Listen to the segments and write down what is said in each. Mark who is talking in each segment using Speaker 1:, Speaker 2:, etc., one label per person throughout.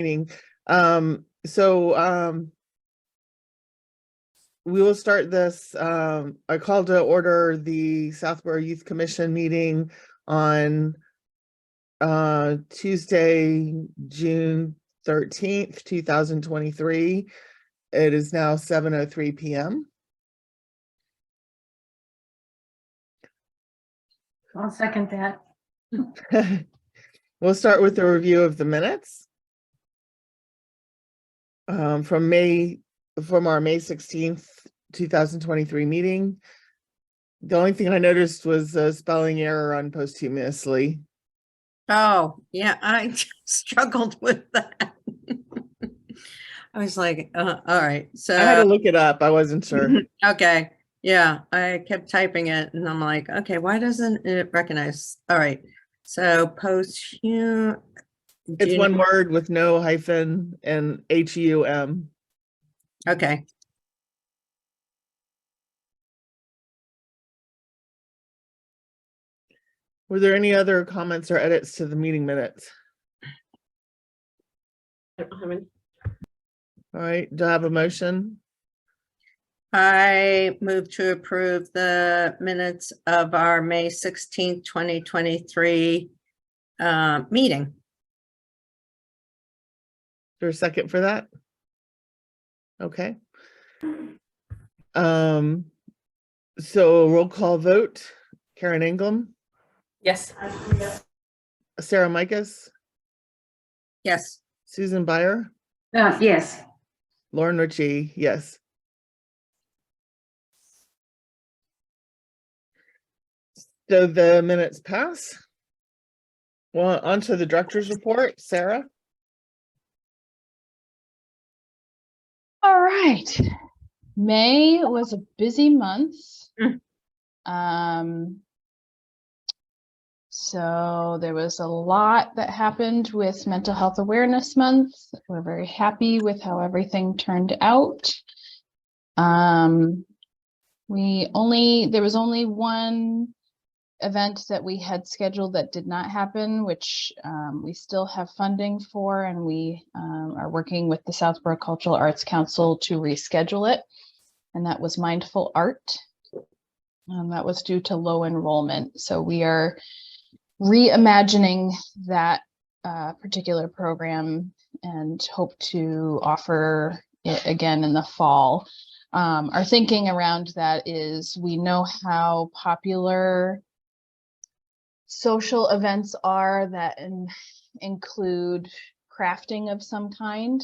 Speaker 1: meeting. We will start this. I call to order the Southborough Youth Commission meeting on Tuesday, June 13th, 2023. It is now 7:03 p.m.
Speaker 2: I'll second that.
Speaker 1: We'll start with the review of the minutes from our May 16th, 2023 meeting. The only thing I noticed was a spelling error on posthumously.
Speaker 3: Oh, yeah, I struggled with that. I was like, all right, so.
Speaker 1: I had to look it up. I wasn't sure.
Speaker 3: Okay, yeah, I kept typing it and I'm like, okay, why doesn't it recognize? All right, so posthum.
Speaker 1: It's one word with no hyphen and HUM.
Speaker 3: Okay.
Speaker 1: Were there any other comments or edits to the meeting minutes?
Speaker 2: I don't have any.
Speaker 1: All right, do I have a motion?
Speaker 3: I move to approve the minutes of our May 16th, 2023 meeting.
Speaker 1: Is there a second for that? Okay. So roll call vote. Karen Ingham,
Speaker 2: Yes.
Speaker 1: Sarah Micas,
Speaker 3: Yes.
Speaker 1: Susan Byer,
Speaker 2: Yes.
Speaker 1: Lauren Ritchie, yes. So the minutes pass. Well, on to the director's report, Sarah.
Speaker 4: All right. May was a busy month. So there was a lot that happened with Mental Health Awareness Month. We're very happy with how everything turned out. There was only one event that we had scheduled that did not happen, which we still have funding for, and we are working with the Southborough Cultural Arts Council to reschedule it. And that was Mindful Art. That was due to low enrollment. So we are reimagining that particular program and hope to offer it again in the fall. Our thinking around that is we know how popular social events are that include crafting of some kind.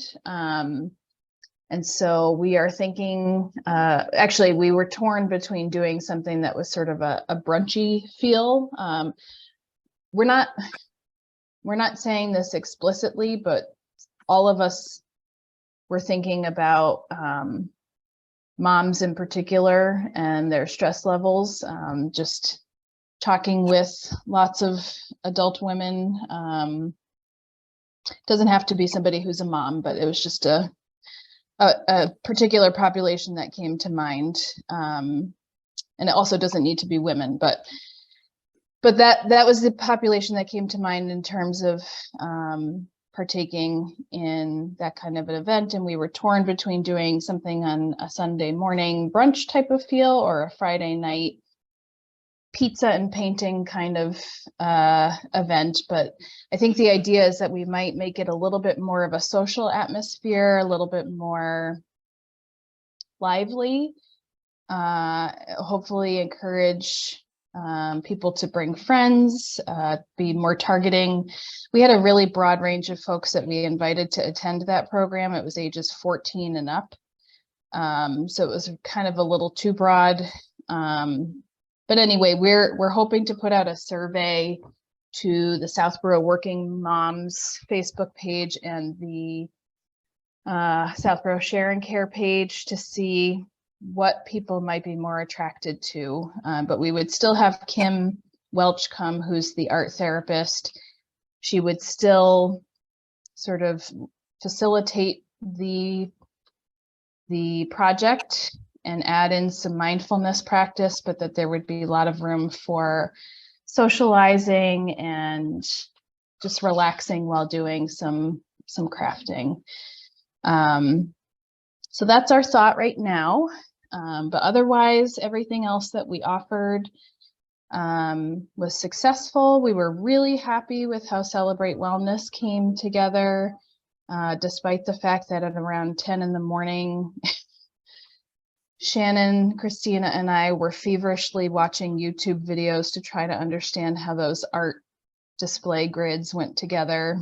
Speaker 4: And so we are thinking, actually, we were torn between doing something that was sort of a brunchy feel. We're not saying this explicitly, but all of us were thinking about moms in particular and their stress levels. Just talking with lots of adult women. Doesn't have to be somebody who's a mom, but it was just a particular population that came to mind. And it also doesn't need to be women, but that was the population that came to mind in terms of partaking in that kind of an event. And we were torn between doing something on a Sunday morning brunch type of feel or a Friday night pizza and painting kind of event. But I think the idea is that we might make it a little bit more of a social atmosphere, a little bit more lively, hopefully encourage people to bring friends, be more targeting. We had a really broad range of folks that we invited to attend that program. It was ages 14 and up. So it was kind of a little too broad. But anyway, we're hoping to put out a survey to the Southborough Working Moms Facebook page and the Southborough Share and Care page to see what people might be more attracted to. But we would still have Kim Welch come, who's the art therapist. She would still sort of facilitate the project and add in some mindfulness practice, but that there would be a lot of room for socializing and just relaxing while doing some some crafting. So that's our thought right now. But otherwise, everything else that we offered was successful. We were really happy with how Celebrate Wellness came together, despite the fact that at around 10 in the morning, Shannon, Christina, and I were feverishly watching YouTube videos to try to understand how those art display grids went together.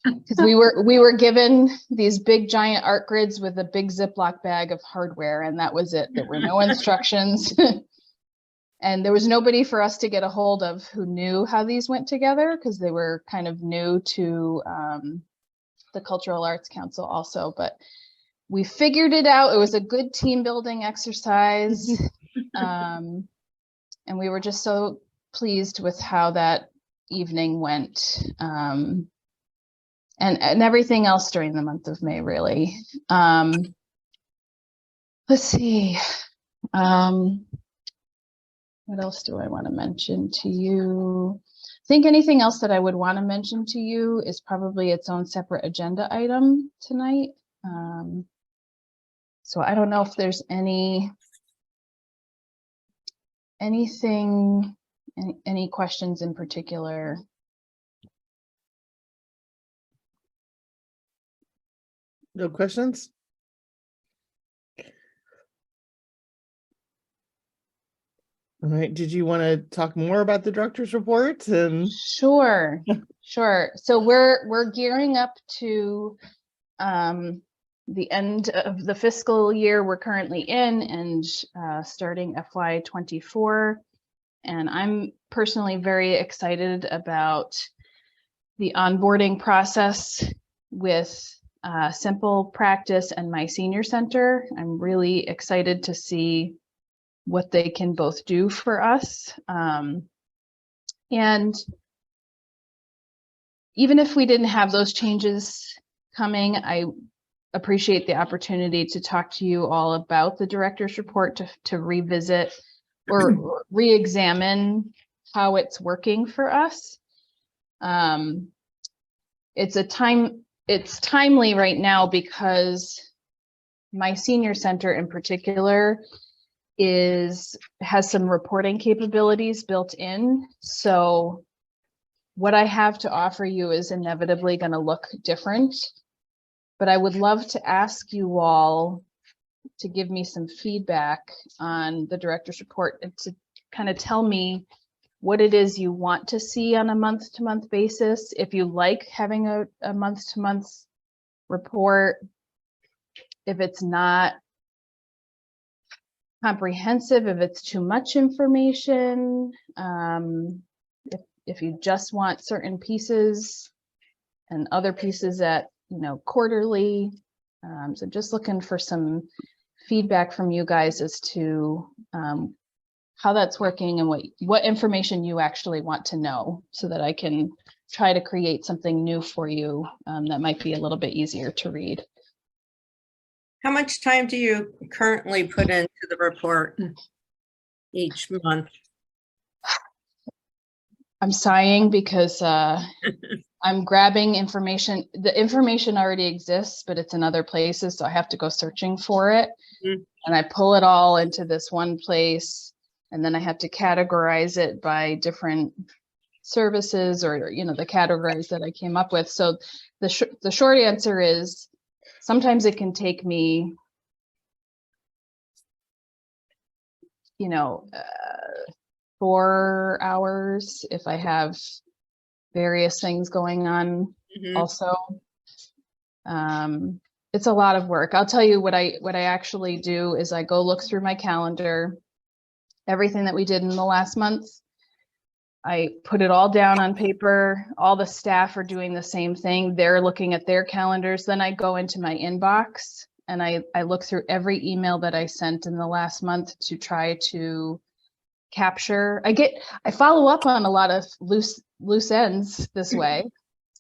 Speaker 4: Because we were given these big giant art grids with a big Ziploc bag of hardware, and that was it. There were no instructions. And there was nobody for us to get a hold of who knew how these went together, because they were kind of new to the Cultural Arts Council also. But we figured it out. It was a good team building exercise. And we were just so pleased with how that evening went. And everything else during the month of May, really. Let's see. What else do I want to mention to you? I think anything else that I would want to mention to you is probably its own separate agenda item tonight. So I don't know if there's any questions in particular.
Speaker 1: No questions? All right, did you want to talk more about the director's report? And
Speaker 4: Sure. So we're gearing up to the end of the fiscal year we're currently in, and starting FY24. And I'm personally very excited about the onboarding process with Simple Practice and my senior center. I'm really excited to see what they can both do for us. And even if we didn't have those changes coming, I appreciate the opportunity to talk to you all about the director's report, to revisit or re-examine how it's working for us. It's timely right now because my senior center in particular has some reporting capabilities built in. So what I have to offer you is inevitably going to look different, but I would love to ask you all to give me some feedback on the director's report and to kind of tell me what it is you want to see on a month-to-month basis. If you like having a month-to-month report, if it's not comprehensive, if it's too much information, if you just want certain pieces and other pieces at quarterly. So just looking for some feedback from you guys as to how that's working and what information you actually want to know, so that I can try to create something new for you that might be a little bit easier to read.
Speaker 3: How much time do you currently put into the report each month?
Speaker 4: I'm sighing because I'm grabbing information. The information already exists, but it's in other places, so I have to go searching for it. Mm-hmm. And I pull it all into this one place, and then I have to categorize it by different services, or the categories that I came up with. So the short answer is, sometimes it can take me, 4 hours if I have various things going on. Mm-hmm. Also. It's a lot of work. I'll tell you what I actually do is I go look through my calendar, everything that we did in the last month. I put it all down on paper. All the staff are doing the same thing. They're looking at their calendars. Then I go into my inbox and I look through every email that I sent in the last month to try to capture. I follow up on a lot of loose ends this way.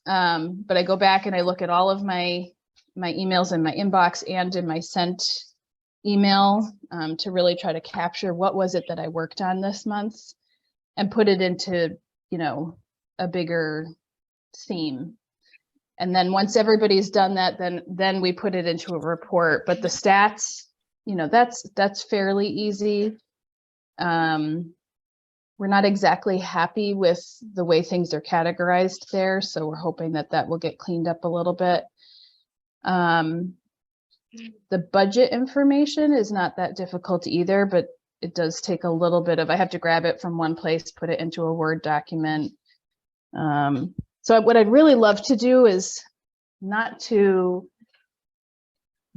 Speaker 4: But I go back and I look at all of my emails in my inbox and in my sent email to really try to capture what was it that I worked on this month and put it into, a bigger theme. And then once everybody's done that, then we put it into a report. But the stats, you know, that's fairly easy. We're not exactly happy with the way things are categorized there, so we're hoping that that will get cleaned up a little bit. The budget information is not that difficult either, but it does take a little bit of, I have to grab it from one place, put it into a Word document. So what I'd really love to do is not to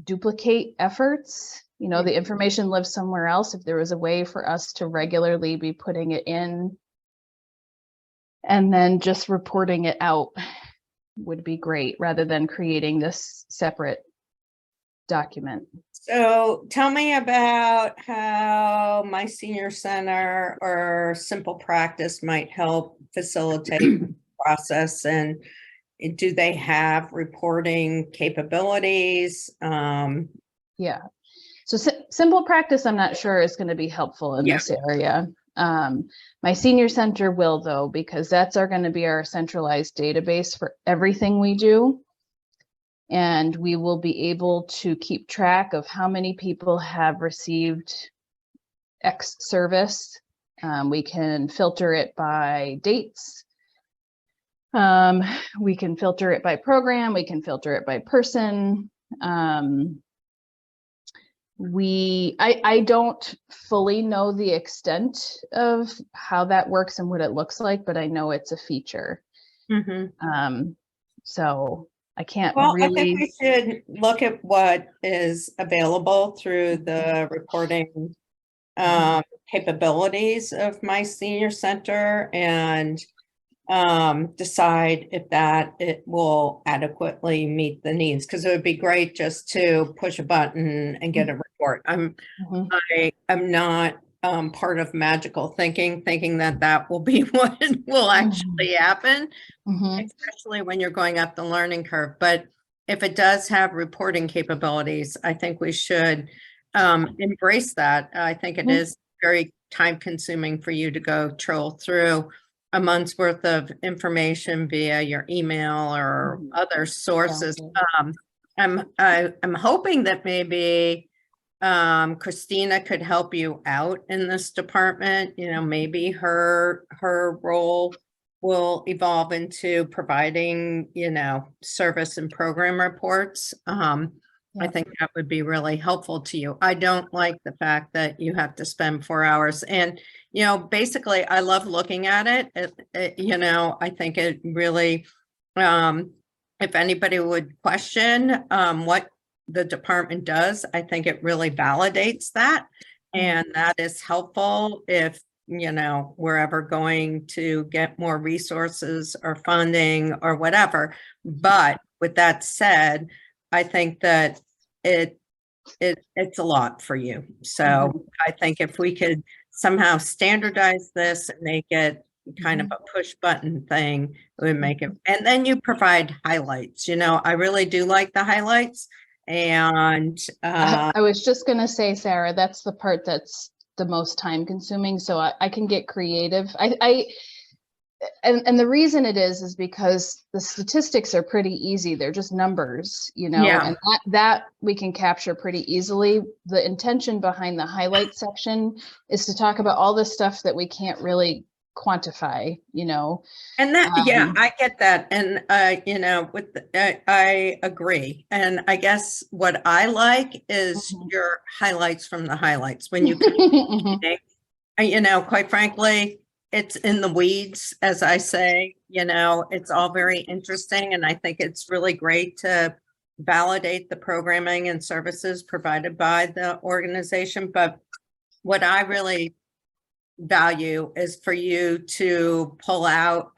Speaker 4: duplicate efforts. You know, the information lives somewhere else. If there was a way for us to regularly be putting it in and then just reporting it out would be great, rather than creating this separate document.
Speaker 3: So tell me about how my senior center or simple practice might help facilitate the process, and do they have reporting capabilities?
Speaker 4: Yeah. So simple practice, I'm not sure is going to be helpful in this area. My senior center will, though, because that's going to be our centralized database for everything we do. And we will be able to keep track of how many people have received X service. We can filter it by dates. We can filter it by program. We can filter it by person. I don't fully know the extent of how that works and what it looks like, but I know it's a feature. So I can't really.
Speaker 3: I think we should look at what is available through the reporting capabilities of my senior center, and decide if it will adequately meet the needs, because it would be great just to push a button and get a report. I'm not part of magical thinking that will be what will actually happen, especially when you're going up the learning curve. But if it does have reporting capabilities, I think we should embrace that. I think it is very time consuming for you to go troll through a month's worth of information via your email or other sources. I'm hoping that maybe Christina could help you out in this department. You know, maybe her role will evolve into providing, you know, service and program reports. I think that would be really helpful to you. I don't like the fact that you have to spend 4 hours, and you know, basically I love looking at it. You know, I think it really, if anybody would question what the department does, I think it really validates that. And that is helpful if, you know, we're ever going to get more resources or funding or whatever. But with that said, I think that it's a lot for you. So I think if we could somehow standardize this and make it kind of a push button thing, it would make it. And then you provide highlights. You know, I really do like the highlights. And
Speaker 4: I was just going to say, Sarah, that's the part that's the most time consuming. So I can get creative. And the reason it is because the statistics are pretty easy. They're just numbers, you know, and that we can capture pretty easily. The intention behind the highlight section is to talk about all the stuff that we can't really quantify, you know.
Speaker 3: And that, I get that. And, you know, I agree. And I guess what I like is your highlights from the highlights when you, you know, quite frankly, it's in the weeds, as I say. You know, it's all very interesting. And I think it's really great to validate the programming and services provided by the organization. But what I really value is for you to pull out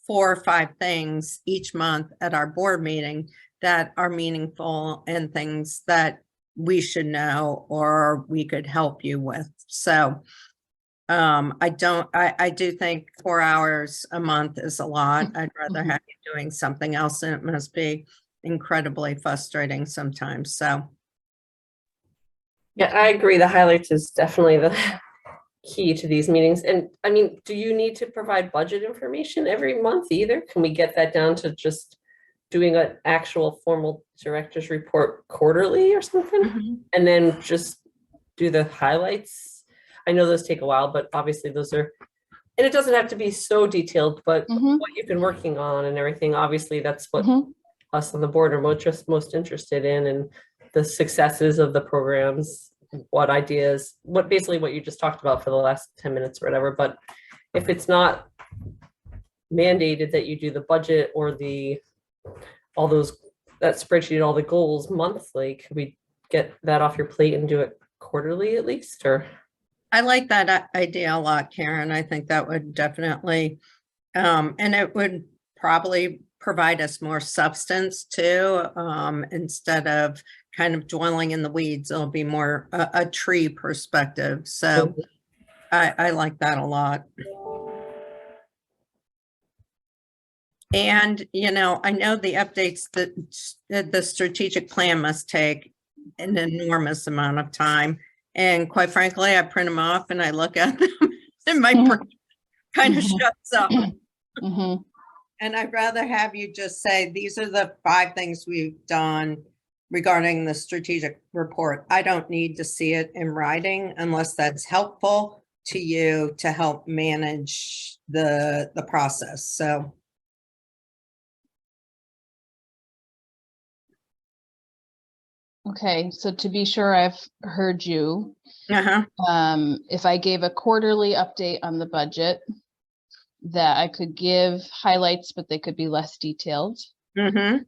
Speaker 3: 4 or 5 things each month at our board meeting that are meaningful and things that we should know or we could help you with. So I do think 4 hours a month is a lot. I'd rather have you doing something else, and it must be incredibly frustrating sometimes. So
Speaker 2: Yeah, I agree. The highlights is definitely the key to these meetings. And I mean, do you need to provide budget information every month either? Can we get that down to just doing an actual formal director's report quarterly or something,
Speaker 3: Mhm.
Speaker 2: and then just do the highlights. I know those take a while, but obviously those are, and it doesn't have to be so detailed, but
Speaker 4: Mhm,
Speaker 2: what you've been working on and everything, obviously that's what
Speaker 4: mhm.
Speaker 2: us on the board are most interested in, and the successes of the programs, what ideas, what basically what you just talked about for the last 10 minutes or whatever. But if it's not mandated that you do the budget or all those, that spreadsheet, all the goals monthly, could we get that off your plate and do it quarterly at least? Or
Speaker 3: I like that idea a lot, Karen. I think that would definitely, and it would probably provide us more substance too, instead of kind of dwelling in the weeds. It'll be more a tree perspective. So I like that a lot. And, you know, I know the updates that the strategic plan must take an enormous amount of time. And quite frankly, I print them off and I look at them and my brain kind of shuts up.
Speaker 4: Mhm.
Speaker 3: And I'd rather have you just say, these are the 5 things we've done regarding the strategic report. I don't need to see it in writing unless that's helpful to you to help manage the process. So.
Speaker 4: Okay, so to be sure I've heard you,
Speaker 3: Uh-huh.
Speaker 4: if I gave a quarterly update on the budget, that I could give highlights, but they could be less detailed.
Speaker 3: Mm-hmm.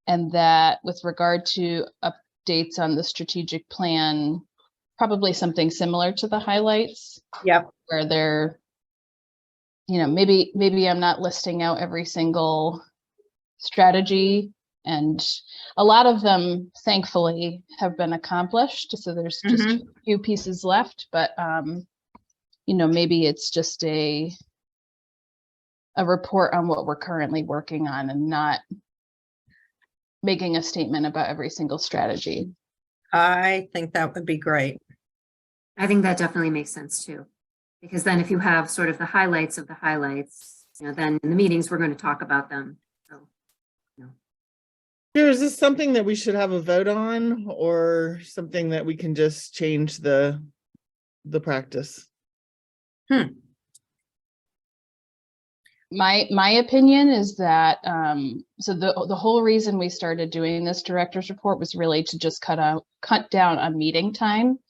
Speaker 4: And that with regard to updates on the strategic plan, probably something similar to the highlights,
Speaker 3: Yep.
Speaker 4: where they're, maybe I'm not listing out every single strategy, and a lot of them thankfully have been accomplished. So there's just a few pieces left, but maybe it's just a report on what we're currently working on and not making a statement about every single strategy.
Speaker 3: I think that would be great.
Speaker 5: I think that definitely makes sense too. Because then if you have sort of the highlights of the highlights, then in the meetings, we're going to talk about them. So,
Speaker 1: Is this something that we should have a vote on, or something that we can just change the practice?
Speaker 4: My opinion is that so the whole reason we started doing this director's report was really to just cut down on meeting time.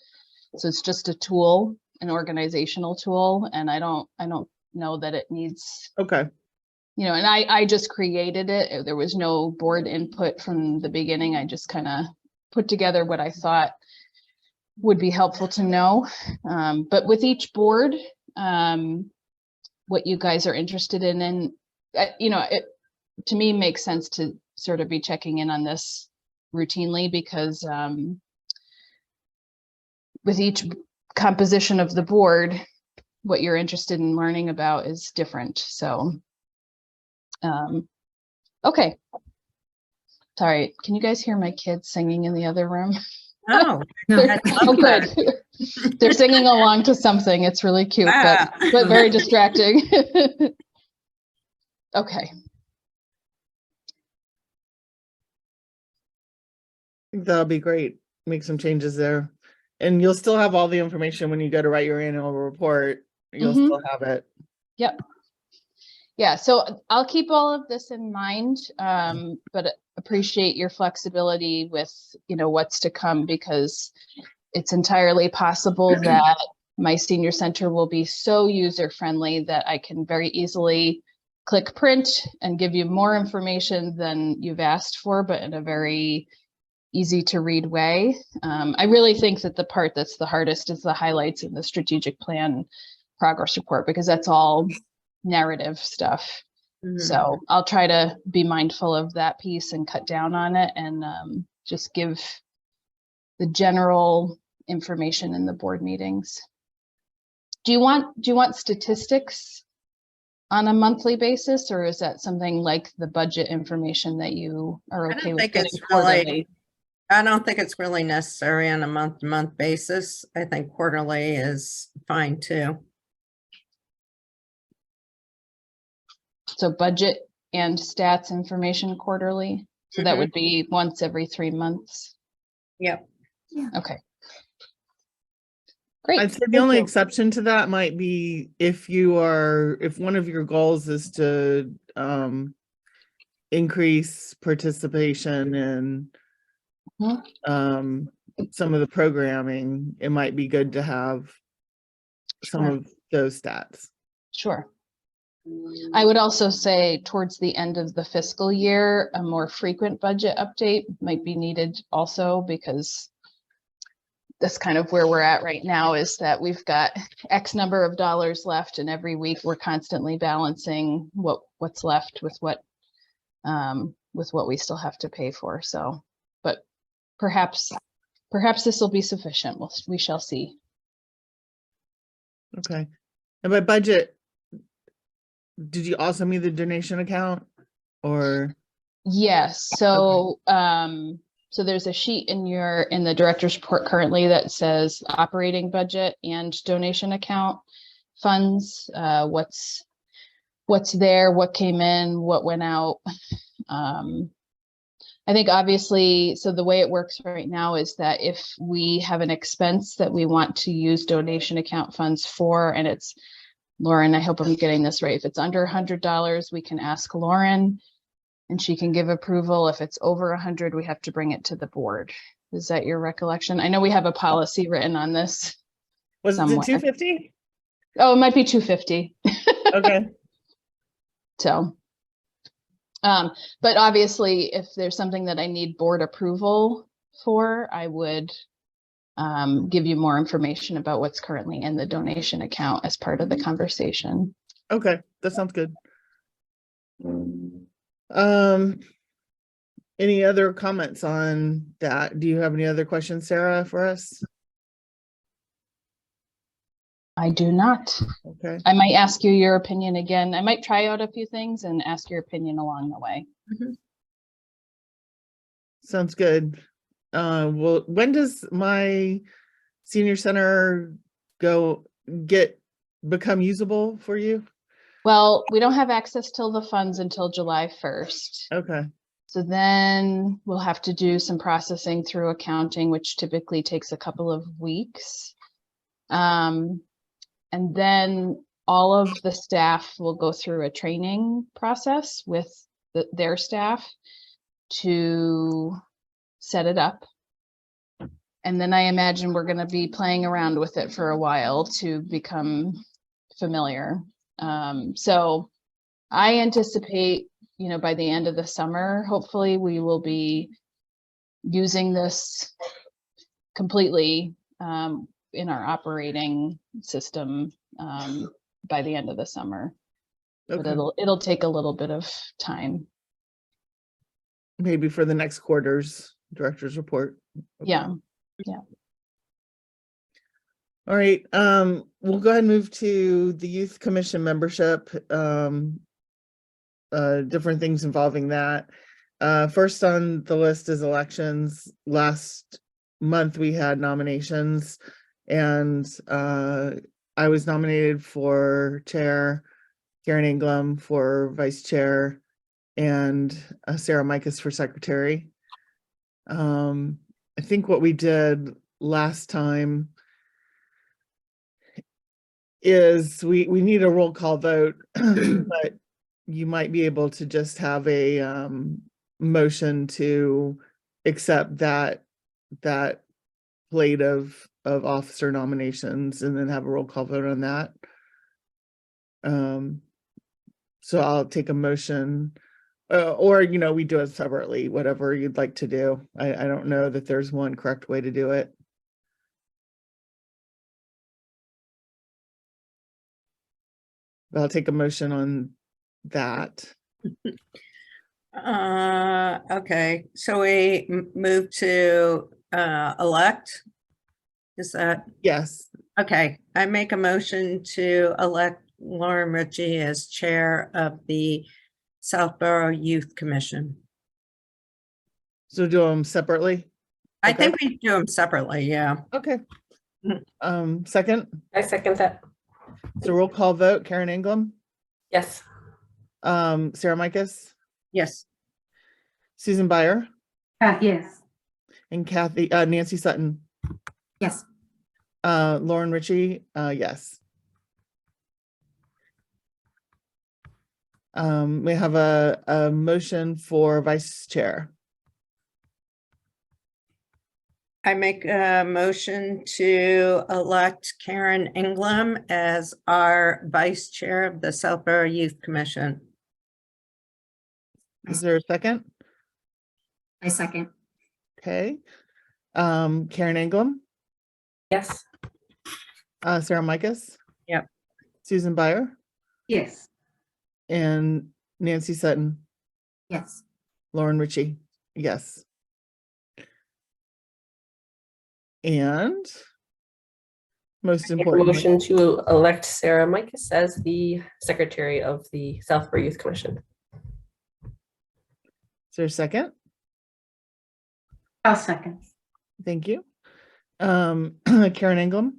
Speaker 4: So it's just a tool, an organizational tool, and I don't know that it needs,
Speaker 1: Okay.
Speaker 4: and I just created it. There was no board input from the beginning. I just kind of put together what I thought would be helpful to know. But with each board, what you guys are interested in, and it to me makes sense to sort of be checking in on this routinely, because with each composition of the board, what you're interested in learning about is different. So okay, sorry, can you guys hear my kids singing in the other room?
Speaker 3: Oh,
Speaker 4: Oh, good. They're singing along to something. It's really cute, but very distracting. Okay.
Speaker 1: That'll be great. Make some changes there. And you'll still have all the information when you go to write your annual report. You'll still have it.
Speaker 4: Yep. Yeah, so I'll keep all of this in mind, but appreciate your flexibility with, what's to come, because it's entirely possible that my senior center will be so user-friendly that I can very easily click print and give you more information than you've asked for, but in a very easy to read way. I really think that the part that's the hardest is the highlights in the strategic plan progress report, because that's all narrative stuff. So I'll try to be mindful of that piece and cut down on it, and just give the general information in the board meetings. Do you want statistics on a monthly basis, or is that something like the budget information that you are okay with getting quarterly?
Speaker 3: I don't think it's really necessary on a month-to-month basis. I think quarterly is fine too.
Speaker 4: So budget and stats information quarterly. So that
Speaker 3: Mhm.
Speaker 4: would be once every 3 months.
Speaker 3: Yep.
Speaker 4: Okay. Great.
Speaker 1: I'd say the
Speaker 4: thank
Speaker 1: only
Speaker 4: you.
Speaker 1: exception to that might be if one of your goals is to increase participation in
Speaker 4: Mhm.
Speaker 1: some of the programming, it might be good to have some
Speaker 4: Sure.
Speaker 1: of those stats.
Speaker 4: Sure. I would also say towards the end of the fiscal year, a more frequent budget update might be needed also, because that's kind of where we're at right now, is that we've got X number of dollars left, and every week we're constantly balancing what's left with what we still have to pay for. So, but perhaps this will be sufficient. We shall see.
Speaker 1: Okay. And by budget, did you also mean the donation account or?
Speaker 4: Yes, so so there's a sheet in the director's report currently that says operating budget and donation account funds, what's there, what came in, what went out. I think obviously, so the way it works right now is that if we have an expense that we want to use donation account funds for, and it's, Lauren, I hope I'm getting this right, if it's under $100, we can ask Lauren and she can give approval. If it's over 100, we have to bring it to the board. Is that your recollection? I know we have a policy written on this.
Speaker 1: Was
Speaker 4: somewhere.
Speaker 1: it 250?
Speaker 4: Oh, it might be 250.
Speaker 1: Okay.
Speaker 4: So, but obviously, if there's something that I need board approval for, I would give you more information about what's currently in the donation account as part of the conversation.
Speaker 1: Okay, that sounds good. Any other comments on that? Do you have any other questions, Sarah, for us?
Speaker 4: I do not.
Speaker 1: Okay.
Speaker 4: I might ask you your opinion again. I might try out a few things and ask your opinion along the way.
Speaker 1: Sounds good. Well, when does my senior center become usable for you?
Speaker 4: Well, we don't have access till the funds until July 1st.
Speaker 1: Okay.
Speaker 4: So then we'll have to do some processing through accounting, which typically takes a couple of weeks. And then all of the staff will go through a training process with their staff to set it up. And then I imagine we're going to be playing around with it for a while to become familiar. So I anticipate, by the end of the summer, hopefully we will be using this completely in our operating system by the end of the summer. But
Speaker 1: Okay.
Speaker 4: it'll take a little bit of time.
Speaker 1: Maybe for the next quarter's director's report. Okay.
Speaker 4: Yeah.
Speaker 1: All right. We'll go ahead and move to the Youth Commission membership. Different things involving that. First on the list is elections. Last month we had nominations, and I was nominated for chair, Karen Ingram for vice chair, and Sarah Mikas for secretary. I think what we did last time is we need a roll call vote, but you might be able to just have a motion to accept that plate of officer nominations and then have a roll call vote on that. So I'll take a motion, or we do it separately, whatever you'd like to do. I don't know that there's one correct way to do it. But I'll take a motion on that.
Speaker 3: Okay, so we move to elect. Is that
Speaker 1: Yes.
Speaker 3: okay? I make a motion to elect Lauren Ritchie as chair of the Southborough Youth Commission.
Speaker 1: So do them separately.
Speaker 3: I
Speaker 1: Okay.
Speaker 3: think we do them separately. Yeah.
Speaker 1: Okay. Second.
Speaker 2: I second that.
Speaker 1: So roll call vote. Karen Ingram,
Speaker 2: Yes.
Speaker 1: Sarah Micus,
Speaker 3: Yes.
Speaker 1: Susan Byer,
Speaker 5: Yes.
Speaker 1: and Nancy Sutton.
Speaker 5: Yes.
Speaker 1: Lauren Ritchie, yes. We have a motion for vice chair.
Speaker 3: I make a motion to elect Karen Ingram as our vice chair of the Southborough Youth Commission.
Speaker 1: Is there a second?
Speaker 5: I second.
Speaker 1: Okay. Karen Englam,
Speaker 2: Yes.
Speaker 1: Sarah Micus.
Speaker 3: Yep.
Speaker 1: Susan Byer,
Speaker 5: Yes.
Speaker 1: and Nancy Sutton.
Speaker 5: Yes.
Speaker 1: Lauren Ritchie, yes. And most
Speaker 2: Make a
Speaker 1: important,
Speaker 2: motion to elect Sarah Micus as the secretary of the Southborough Youth Commission.
Speaker 1: is there a second?
Speaker 5: I'll second.
Speaker 1: Thank you. Karen Englam,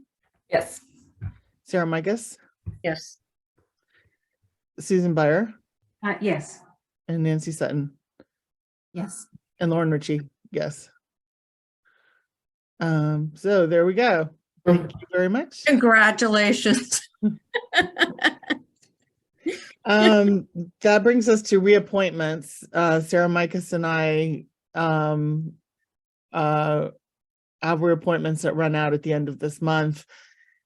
Speaker 2: Yes.
Speaker 1: Sarah Micus,
Speaker 3: Yes.
Speaker 1: Susan Byer,
Speaker 5: Yes.
Speaker 1: and Nancy Sutton,
Speaker 5: Yes.
Speaker 1: and Lauren Ritchie, yes. So there we go. Thank you very much.
Speaker 3: Congratulations.
Speaker 1: That brings us to reappointments. Sarah Micus and I have reappointments that run out at the end of this month.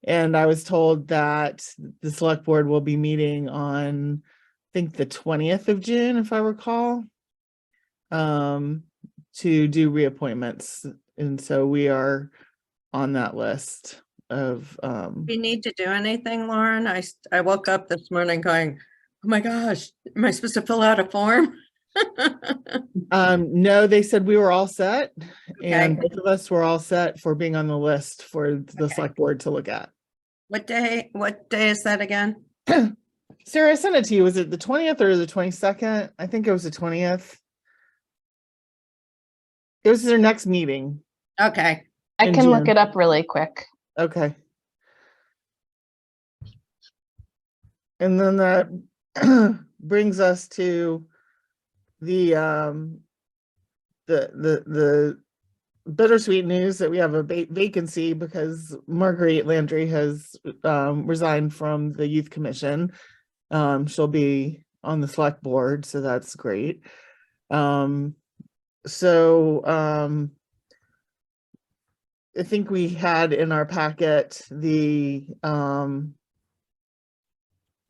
Speaker 1: And I was told that the select board will be meeting on, I think, the 20th of June, if I recall, to do reappointments. And so we are on that list of,
Speaker 3: Do you need to do anything, Lauren? I woke up this morning going, oh my gosh, am I supposed to fill out a form?
Speaker 1: no, they said we were all set, and
Speaker 3: Okay.
Speaker 1: both of us were all set for being on the list for the select board to look at.
Speaker 3: What day is that again?
Speaker 1: Sarah, I sent it to you. Was it the 20th or the 22nd? I think it was the 20th. It was their next meeting.
Speaker 3: Okay.
Speaker 4: I
Speaker 1: In
Speaker 4: can look
Speaker 1: June.
Speaker 4: it up really quick.
Speaker 1: Okay. And then that brings us to the bittersweet news that we have a vacancy because Marguerite Landry has resigned from the youth commission. She'll be on the select board, so that's great. I think we had in our packet the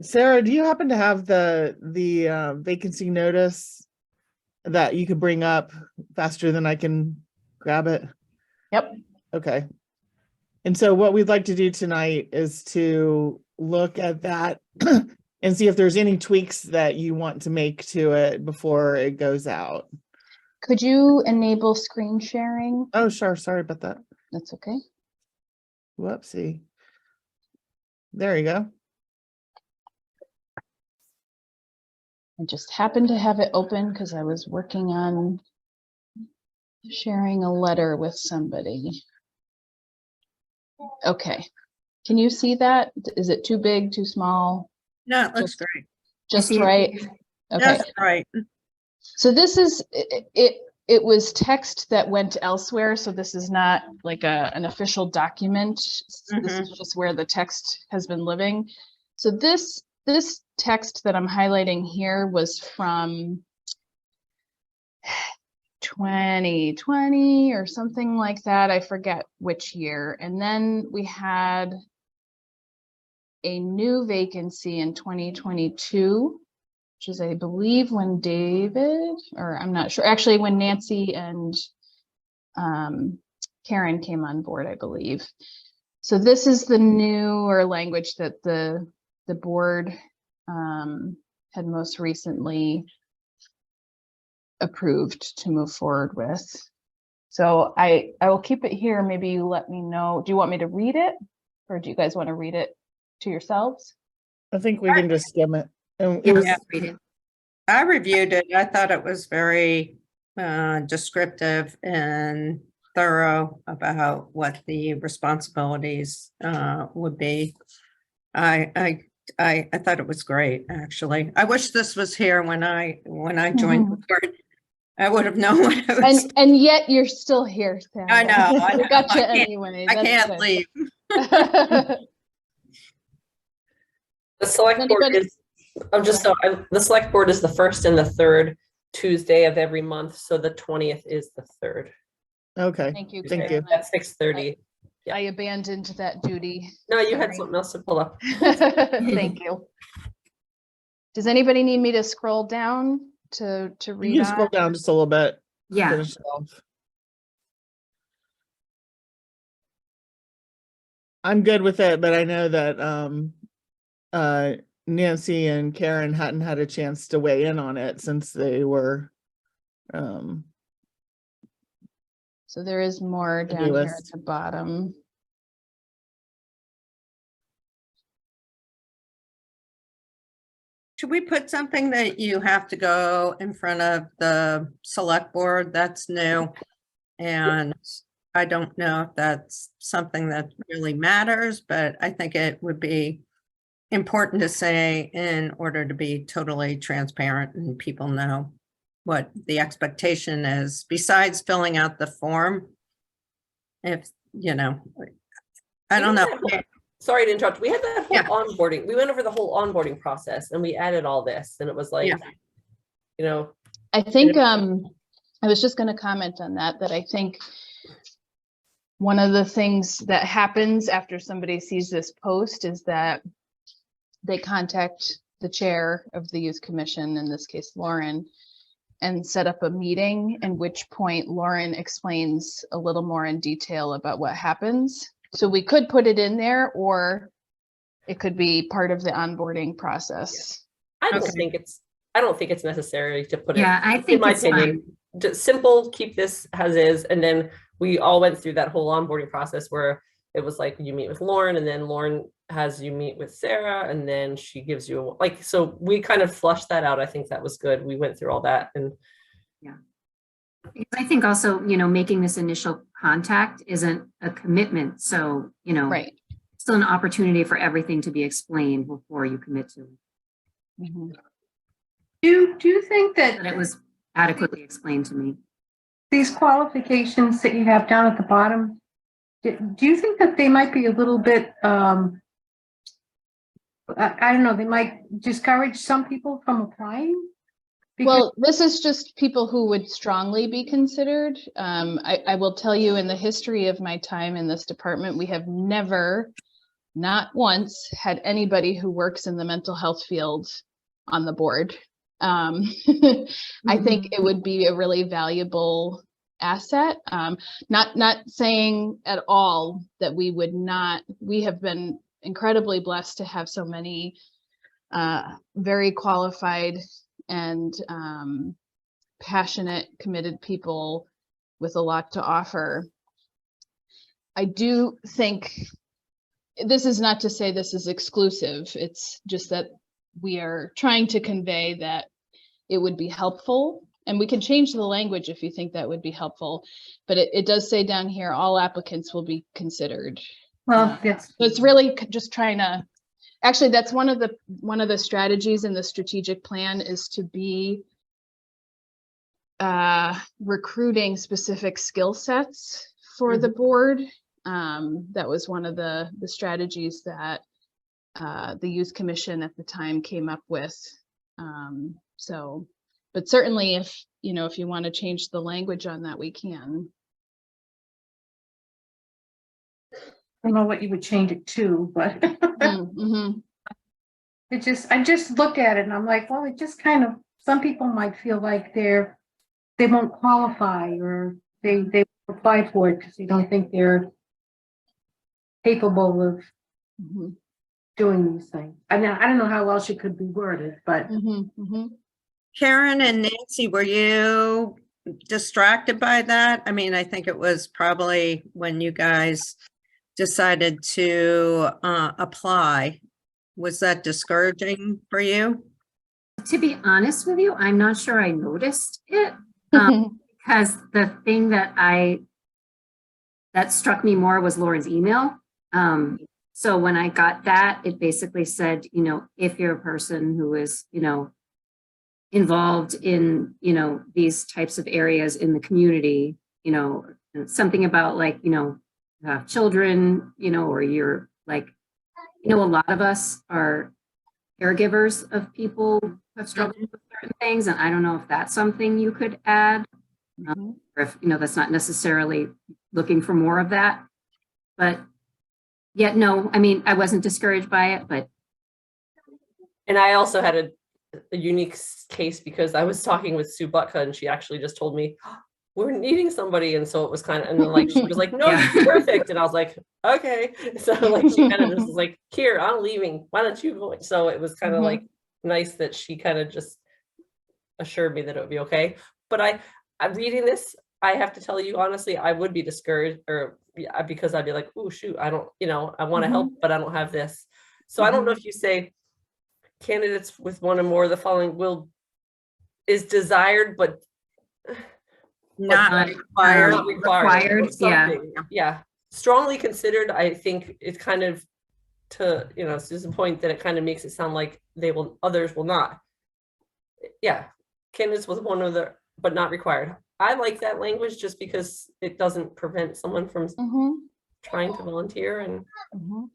Speaker 1: Sarah, do you happen to have the vacancy notice that you could bring up faster than I can grab it?
Speaker 4: Yep.
Speaker 1: Okay. And so what we'd like to do tonight is to look at that and see if there's any tweaks that you want to make to it before it goes out.
Speaker 4: Could you enable screen sharing?
Speaker 1: Oh, sure. Sorry about that.
Speaker 4: That's okay.
Speaker 1: Whoopsie. There you go.
Speaker 4: I just happened to have it open because I was working on sharing a letter with somebody. Okay. Can you see that? Is it too big, too small?
Speaker 3: No, it looks great.
Speaker 4: Just
Speaker 5: see it.
Speaker 4: right? Okay.
Speaker 3: That's right.
Speaker 4: So this is, it was text that went elsewhere. So this is not like an official document. This is just where the text has been living. So this text that I'm highlighting here was from 2020 or something like that. I forget which year. And then we had a new vacancy in 2022, which is, I believe, when David, or I'm not sure, actually when Nancy and Karen came on board, I believe. So this is the newer language that the board had most recently approved to move forward with. So I will keep it here. Maybe you let me know. Do you want me to read it, or do you guys want to read it to yourselves?
Speaker 1: I think we can just skim it. And it was,
Speaker 3: Yeah.
Speaker 5: Read it.
Speaker 3: I reviewed it. I thought it was very descriptive and thorough about what the responsibilities would be. I I thought it was great, actually. I wish this was here when I joined the board. I would have known what I was.
Speaker 4: And yet you're still here, Sarah.
Speaker 3: I know. I
Speaker 4: We got
Speaker 3: know.
Speaker 4: you
Speaker 3: I can't-
Speaker 4: anyway.
Speaker 3: I
Speaker 4: That's
Speaker 3: can't
Speaker 4: good.
Speaker 3: leave.
Speaker 2: The select board
Speaker 4: Anybody-
Speaker 2: is, the select board is the first and the third Tuesday of every month, so the 20th is the third.
Speaker 1: Okay,
Speaker 4: Thank you.
Speaker 1: Thank
Speaker 4: Karen.
Speaker 2: At 6:30.
Speaker 4: I abandoned that duty.
Speaker 2: No, you had
Speaker 4: Sorry.
Speaker 2: something else to pull up.
Speaker 4: Thank you. Does anybody need me to scroll down to
Speaker 1: you
Speaker 4: read
Speaker 1: can scroll
Speaker 4: on?
Speaker 1: down just a little bit.
Speaker 5: Yeah,
Speaker 1: Finish it off. I'm good with it, but I know that Nancy and Karen hadn't had a chance to weigh in on it since they were
Speaker 4: So there is more
Speaker 1: The
Speaker 4: down here at
Speaker 1: newest.
Speaker 4: the bottom.
Speaker 3: Should we put something that you have to go in front of the select board? That's new. And I don't know if that's something that really matters, but I think it would be important to say in order to be totally transparent and people know what the expectation is, besides filling out the form. If, I don't know.
Speaker 2: Sorry to interrupt. We had that whole
Speaker 3: Yeah.
Speaker 2: onboarding. We went over the whole onboarding process and we added all this and it was like,
Speaker 3: Yeah.
Speaker 4: I think I was just going to comment on that I think one of the things that happens after somebody sees this post is that they contact the chair of the youth commission, in this case Lauren, and set up a meeting, in which point Lauren explains a little more in detail about what happens. So we could put it in there, or it could be part of the onboarding process.
Speaker 2: I don't
Speaker 3: Okay.
Speaker 2: think it's necessary to put it.
Speaker 5: yeah, I
Speaker 2: In
Speaker 5: think
Speaker 2: my
Speaker 5: it's fine.
Speaker 2: opinion, just simple, keep this as is. And then we all went through that whole onboarding process where it was like you meet with Lauren and then Lauren has you meet with Sarah and then she gives you so we kind of flushed that out. I think that was good. We went through all that and
Speaker 5: Because I think also, making this initial contact isn't a commitment. So,
Speaker 4: Right.
Speaker 5: still an opportunity for everything to be explained before you commit to it.
Speaker 4: Mhm.
Speaker 6: Do you think
Speaker 5: But
Speaker 6: that
Speaker 5: it was adequately explained to me.
Speaker 6: these qualifications that you have down at the bottom, do you think that they might be a little bit, I don't know, they might discourage some people from applying? Because-
Speaker 4: Well, this is just people who would strongly be considered. I will tell you, in the history of my time in this department, we have never, not once, had anybody who works in the mental health field on the board. I think it would be a really valuable asset. Not saying at all that we would not. We have been incredibly blessed to have so many very qualified and passionate, committed people with a lot to offer. I do think this is not to say this is exclusive. It's just that we are trying to convey that it would be helpful, and we can change the language if you think that would be helpful. But it does say down here, all applicants will be considered.
Speaker 6: Well, yes.
Speaker 4: So it's really just trying to, actually, that's one of the strategies in the strategic plan, is to be recruiting specific skill sets for the board. That was one of the strategies that the youth commission at the time came up with. But certainly if you want to change the language on that, we can.
Speaker 6: I don't know what you would change it to, but
Speaker 4: Mhm.
Speaker 6: I just look at it and I'm like, well, it just kind of, some people might feel like they won't qualify, or they apply for it because they don't think they're capable of
Speaker 4: Mhm.
Speaker 6: doing these things. I mean, I don't know how else it could be worded, but
Speaker 4: Mhm. Mhm.
Speaker 3: Karen and Nancy, were you distracted by that? I mean, I think it was probably when you guys decided to apply. Was that discouraging for you?
Speaker 5: To be honest with you, I'm not sure I noticed it. Because the thing that struck me more was Lauren's email. So when I got that, it basically said, you know, if you're a person who is, you know, involved in, you know, these types of areas in the community, you know, something about like, you know, you have children, you know, or you're like, you know, a lot of us are caregivers of people who have struggled with certain things. And I don't know if that's something you could add,
Speaker 4: Mhm.
Speaker 5: or if, you know, that's not necessarily looking for more of that. But yet, no, I mean, I wasn't discouraged by it, but
Speaker 2: And I also had a unique case because I was talking with Sue Butka and she actually just told me, "Oh, we're needing somebody." And so it was kind of, and then like, she was like, no,
Speaker 5: Yeah.
Speaker 2: you're perfect. And I was like, okay. So like, she kind of just was like, here, I'm leaving. Why don't you go? So it was kind of
Speaker 4: Mhm.
Speaker 2: like nice that she kind of just assured me that it would be okay. But I'm reading this, I have to tell you honestly, I would be discouraged or yeah, because I'd be like, oh shoot, I don't, you know, I want to help, but I don't have this. So I don't know if you say candidates with one or more of the following is desired, but
Speaker 3: Not
Speaker 5: not
Speaker 3: required.
Speaker 2: not required.
Speaker 5: required,
Speaker 2: Or something. Yeah. Strongly considered, I think it's kind of to, you know, Susan's point that it kind of makes it sound like others will not. Yeah. Candidates with one or the, but not required. I like that language just because it doesn't prevent someone from
Speaker 4: Mhm.
Speaker 2: trying to volunteer and
Speaker 4: Mhm.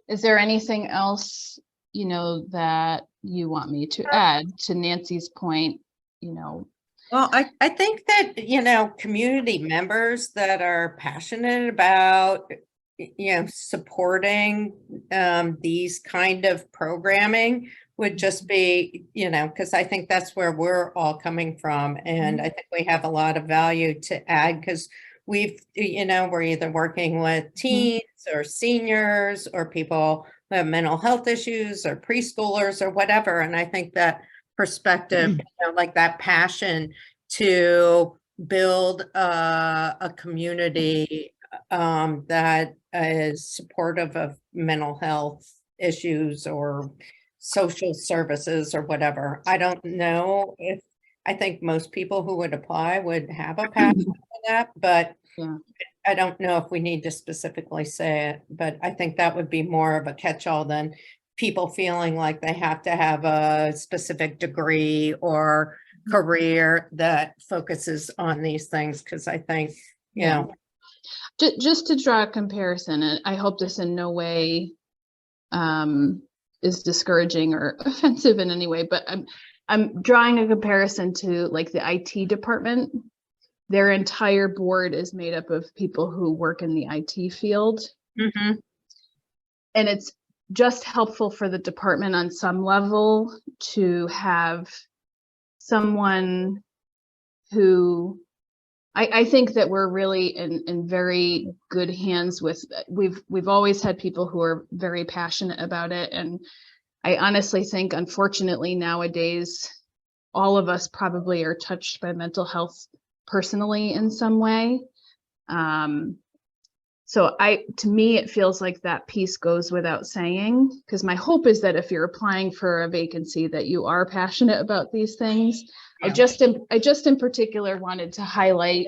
Speaker 4: Is there anything else, you know, that you want me to add to Nancy's point, you know?
Speaker 3: Well, I think that, you know, community members that are passionate about, you know, supporting these kind of programming would just be, you know, because I think that's where we're all coming from. And I think we have a lot of value to add because we've, you know, we're either working with teens or seniors or people who have mental health issues or preschoolers or whatever. And I think that perspective, you know, like that passion to build a community that is supportive of mental health issues or social services or whatever. I don't know if, I think most people who would apply would have a passion for that, but
Speaker 4: Yeah.
Speaker 3: I don't know if we need to specifically say it, but I think that would be more of a catch-all than people feeling like they have to have a specific degree or career that focuses on these things. Cause I think, you
Speaker 4: Yeah.
Speaker 3: know,
Speaker 4: Just to draw a comparison, and I hope this in no way is discouraging or offensive in any way, but I'm drawing a comparison to like the IT department. Their entire board is made up of people who work in the IT field.
Speaker 3: mhm,
Speaker 4: And it's just helpful for the department on some level to have someone who I think that we're really in very good hands with. We've always had people who are very passionate about it. And I honestly think, unfortunately, nowadays, all of us probably are touched by mental health personally in some way. So to me, it feels like that piece goes without saying, because my hope is that if you're applying for a vacancy that you are passionate about these things.
Speaker 3: Yeah.
Speaker 4: I just in particular wanted to highlight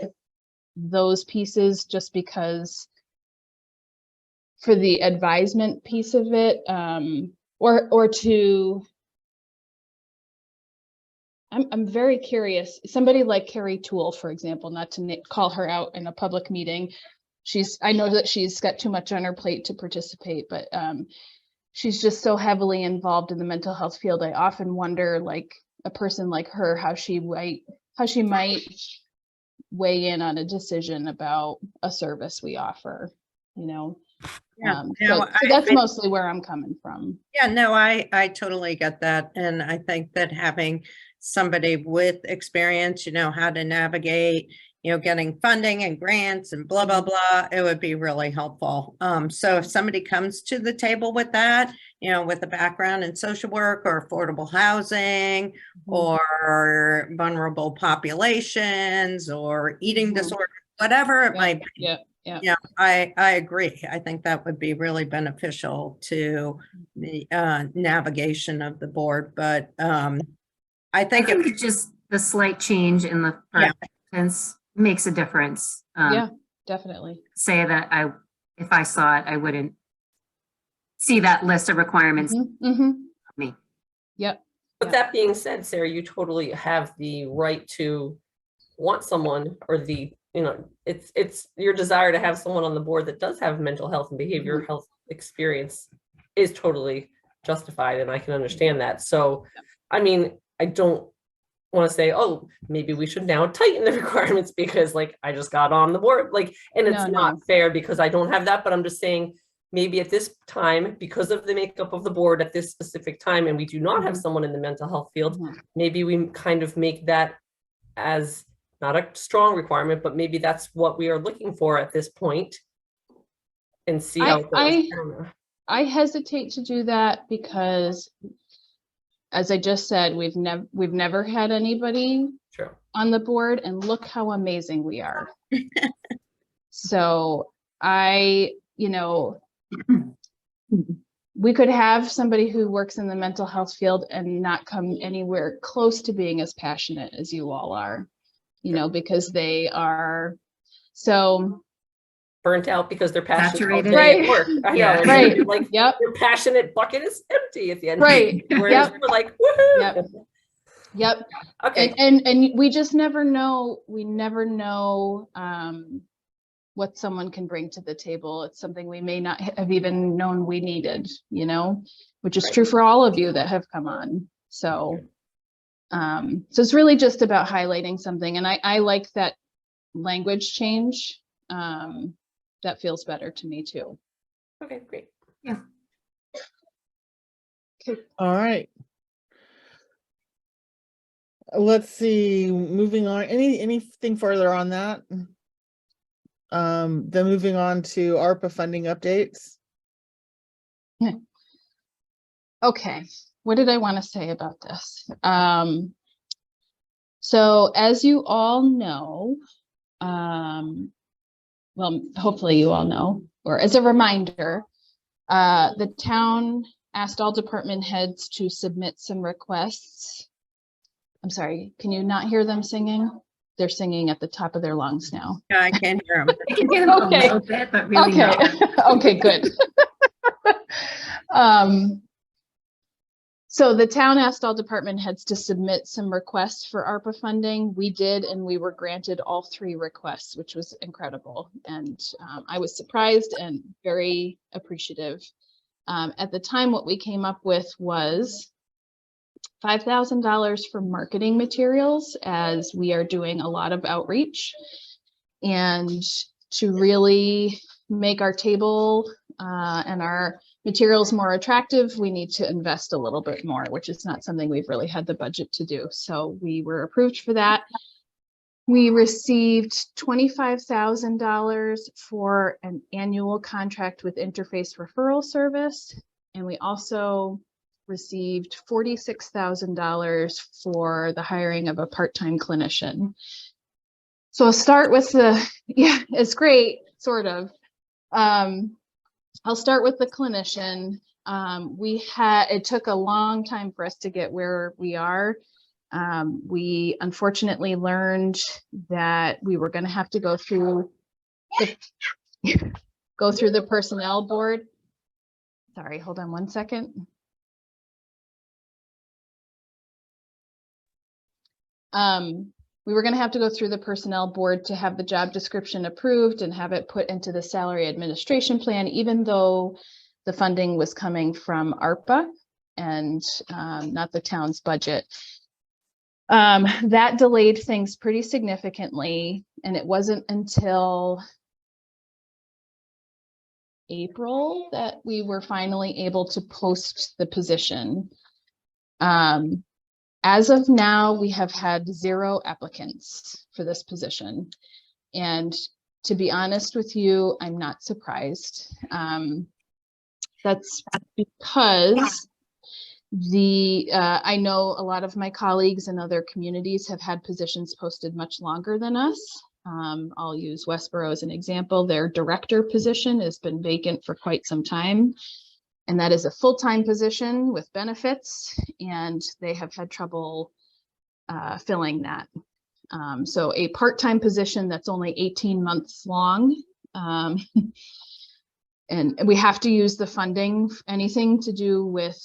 Speaker 4: those pieces just because for the advisement piece of it, or to I'm very curious. Somebody like Carrie Toole, for example, not to call her out in a public meeting. I know that she's got too much on her plate to participate, but she's just so heavily involved in the mental health field. I often wonder, like a person like her, how she might weigh in on a decision about a service we offer, you know?
Speaker 3: Yeah,
Speaker 4: So
Speaker 3: no,
Speaker 4: that's mostly where I'm coming from.
Speaker 3: yeah, no, I totally get that. And I think that having somebody with experience, you know, how to navigate, you know, getting funding and grants and blah, blah, blah, it would be really helpful. So if somebody comes to the table with that, you know, with a background in social work or affordable housing or vulnerable populations or eating disorder, whatever it might be.
Speaker 4: Yeah.
Speaker 3: Yeah, I agree. I think that would be really beneficial to the navigation of the board, but I
Speaker 5: I
Speaker 3: think
Speaker 5: think it's just the slight change in the
Speaker 3: Yeah.
Speaker 5: sentence makes a difference.
Speaker 4: Yeah, definitely.
Speaker 5: Say that if I saw it, I wouldn't see that list of requirements. Me.
Speaker 4: Yep.
Speaker 2: But that being said, Sarah, you totally have the right to want someone, or the, you know, it's your desire to have someone on the board that does have mental health and behavioral health experience is totally justified, and I can understand that. So, I mean, I don't want to say, oh, maybe we should now tighten the requirements because like I just got on the board, like, and it's
Speaker 4: No,
Speaker 2: not
Speaker 4: no.
Speaker 2: fair because I don't have that, but I'm just saying maybe at this time, because of the makeup of the board at this specific time, and we do not have someone in the mental health field, maybe we kind of make that as not a strong requirement, but maybe that's what we are looking for at this point, and see how it goes. I don't know.
Speaker 4: I hesitate to do that because, as I just said, we've never had anybody
Speaker 2: True.
Speaker 4: on the board, and look how amazing we are. So you know, we could have somebody who works in the mental health field and not come anywhere close to being as passionate as you all are, you know, because they are so
Speaker 2: Burnt out because they're passionate all
Speaker 5: Saturated.
Speaker 2: day
Speaker 4: Right.
Speaker 2: at work. I
Speaker 5: Yeah.
Speaker 2: know.
Speaker 4: Right.
Speaker 2: Like,
Speaker 4: Yep.
Speaker 2: your passionate bucket is empty at the end.
Speaker 4: Right.
Speaker 2: Whereas
Speaker 4: Yep.
Speaker 2: we're like, woohoo.
Speaker 4: Yep.
Speaker 2: Okay.
Speaker 4: And we just never know. We never know what someone can bring to the table. It's something we may not have even known we needed, you know, which is true for all of you that have come on. So, so it's really just about highlighting something. And I like that language change. That feels better to me too.
Speaker 2: Okay, great.
Speaker 1: All right. Let's see, moving on, anything further on that? Then moving on to ARPA funding updates.
Speaker 4: Okay, what did I want to say about this? So as you all know, well, hopefully you all know, or as a reminder, the town asked all department heads to submit some requests. I'm sorry, can you not hear them singing? They're singing at the top of their lungs now.
Speaker 3: Yeah, I can't hear them.
Speaker 5: I can hear them
Speaker 4: Okay.
Speaker 5: a little bit, but really
Speaker 4: Okay,
Speaker 5: not.
Speaker 4: okay, good. So the town asked all department heads to submit some requests for ARPA funding. We did, and we were granted all 3 requests, which was incredible. And I was surprised and very appreciative. At the time, what we came up with was $5,000 for marketing materials, as we are doing a lot of outreach. And to really make our table and our materials more attractive, we need to invest a little bit more, which is not something we've really had the budget to do. So we were approved for that. We received $25,000 for an annual contract with Interface Referral Service. And we also received $46,000 for the hiring of a part-time clinician. So I'll start with yeah, it's great, sort of. I'll start with the clinician. It took a long time for us to get where we are. We unfortunately learned that we were going to have to go through the personnel board. Sorry, hold on one second. We were going to have to go through the personnel board to have the job description approved and have it put into the salary administration plan, even though the funding was coming from ARPA and not the town's budget. That delayed things pretty significantly, and it wasn't until April that we were finally able to post the position. As of now, we have had 0 applicants for this position. And to be honest with you, I'm not surprised. That's because I know a lot of my colleagues in other communities have had positions posted much longer than us. I'll use Westborough as an example. Their director position has been vacant for quite some time. And that is a full-time position with benefits, and they have had trouble filling that. So a part-time position that's only 18 months long and we have to use the funding, anything to do with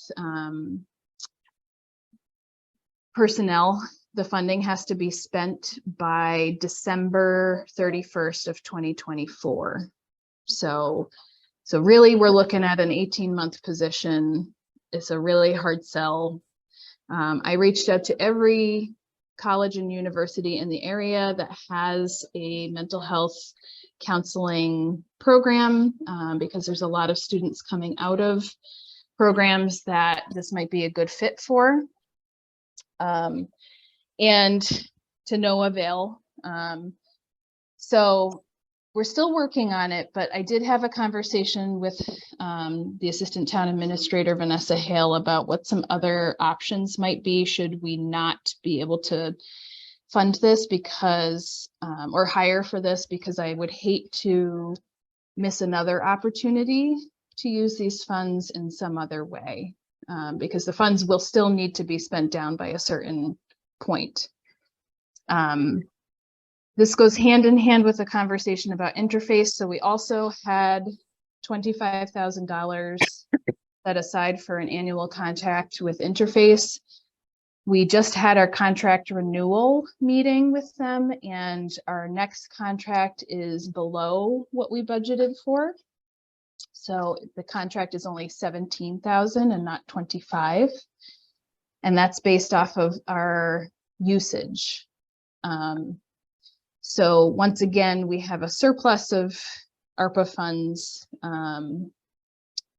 Speaker 4: personnel. The funding has to be spent by December 31st of 2024. So really, we're looking at an 18-month position. It's a really hard sell. I reached out to every college and university in the area that has a mental health counseling program, because there's a lot of students coming out of programs that this might be a good fit for. And to no avail. So we're still working on it, but I did have a conversation with the assistant town administrator, Vanessa Hale, about what some other options might be should we not be able to fund this because, or hire for this, because I would hate to miss another opportunity to use these funds in some other way, because the funds will still need to be spent down by a certain point. This goes hand in hand with a conversation about interface. So we also had $25,000 set aside for an annual contract with Interface. We just had our contract renewal meeting with them, and our next contract is below what we budgeted for. So the contract is only $17,000 and not $25,000. And that's based off of our usage. So once again, we have a surplus of ARPA funds, and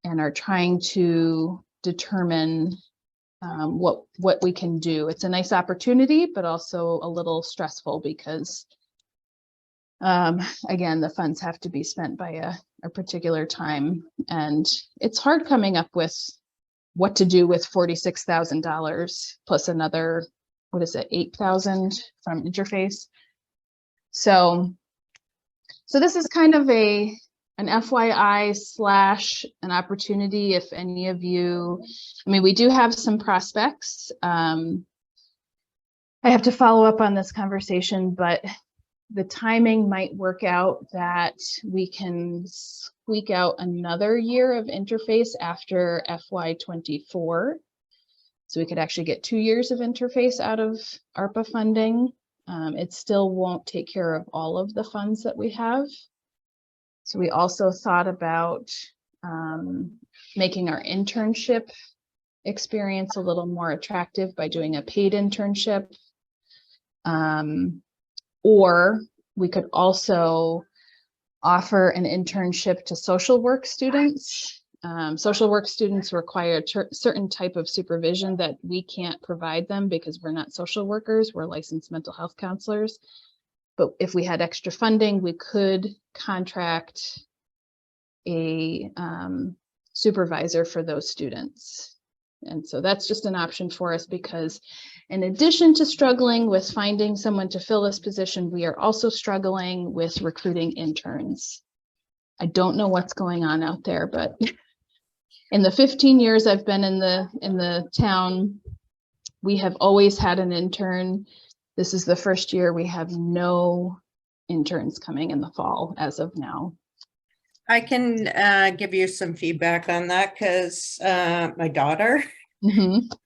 Speaker 4: are trying to determine what we can do. It's a nice opportunity, but also a little stressful because, again, the funds have to be spent by a particular time, and it's hard coming up with what to do with $46,000 plus another, what is it, 8,000 from Interface. So this is kind of an FYI / an opportunity if any of you, I mean, we do have some prospects. I have to follow up on this conversation, but the timing might work out that we can squeak out another year of Interface after FY24. So we could actually get 2 years of Interface out of ARPA funding. It still won't take care of all of the funds that we have. So we also thought about making our internship experience a little more attractive by doing a paid internship. Or we could also offer an internship to social work students. Social work students require a certain type of supervision that we can't provide them because we're not social workers, we're licensed mental health counselors. But if we had extra funding, we could contract a supervisor for those students. And so that's just an option for us because in addition to struggling with finding someone to fill this position, we are also struggling with recruiting interns. I don't know what's going on out there, but in the 15 years I've been in the town, we have always had an intern. This is the first year we have no interns coming in the fall as of now.
Speaker 3: I can give you some feedback on that because my daughter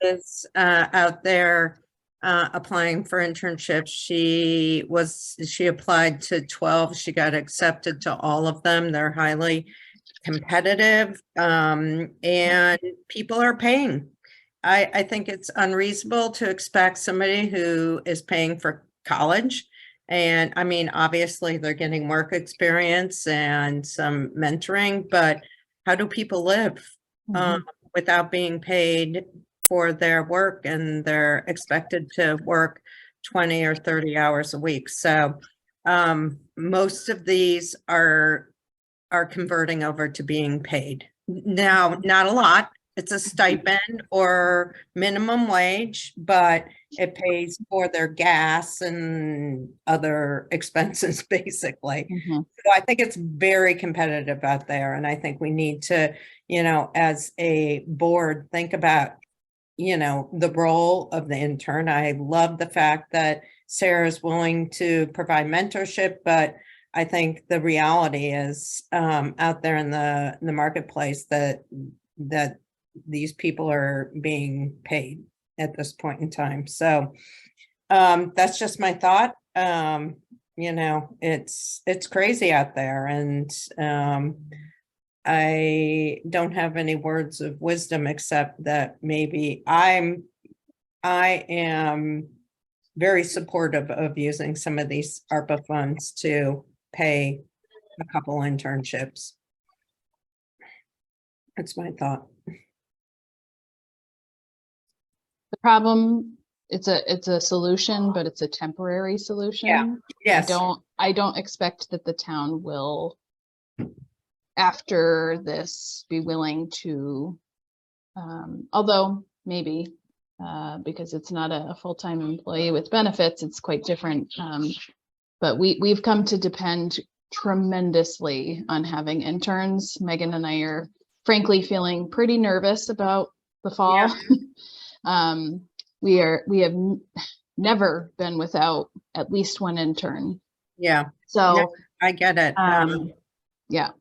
Speaker 3: is out there applying for internships. She applied to 12. She got accepted to all of them. They're highly competitive, and people are paying. I think it's unreasonable to expect somebody who is paying for college. And I mean, obviously they're getting work experience and some mentoring, but how do people live without being paid for their work, and they're expected to work 20 or 30 hours a week? So most of these are converting over to being paid. Now, not a lot. It's a stipend or minimum wage, but it pays for their gas and other expenses, basically. So I think it's very competitive out there. And I think we need to, as a board, think about, the role of the intern. I love the fact that Sarah's willing to provide mentorship, but I think the reality is out there in the marketplace that these people are being paid at this point in time. So that's just my thought. You know, it's crazy out there, and I don't have any words of wisdom except that maybe I am very supportive of using some of these ARPA funds to pay a couple internships. That's my thought.
Speaker 4: The problem, it's a solution, but it's a temporary solution.
Speaker 3: Yes.
Speaker 4: I don't expect that the town will, after this, be willing to, although maybe, because it's not a full-time employee with benefits, it's quite different. But we've come to depend tremendously on having interns. Megan and I are frankly feeling pretty nervous about the fall. We have never been without at least one intern.
Speaker 3: Yeah.
Speaker 4: So
Speaker 3: I get it.
Speaker 4: yeah,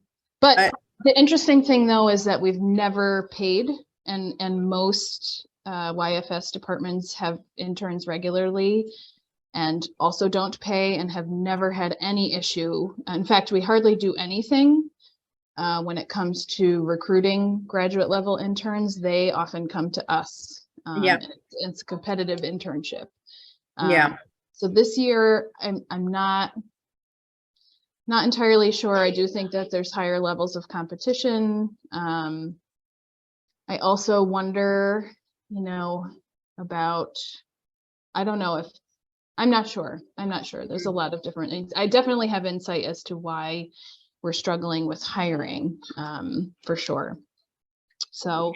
Speaker 4: but the interesting thing though is that we've never paid, and most YFS departments have interns regularly and also don't pay and have never had any issue. In fact, we hardly do anything when it comes to recruiting graduate level interns. They often come to us.
Speaker 3: Yeah.
Speaker 4: It's a competitive internship.
Speaker 3: Yeah.
Speaker 4: So this year, I'm not entirely sure. I do think that there's higher levels of competition. I also wonder, you know, about, I don't know if, I'm not sure. There's a lot of different things. I definitely have insight as to why we're struggling with hiring, for sure. So,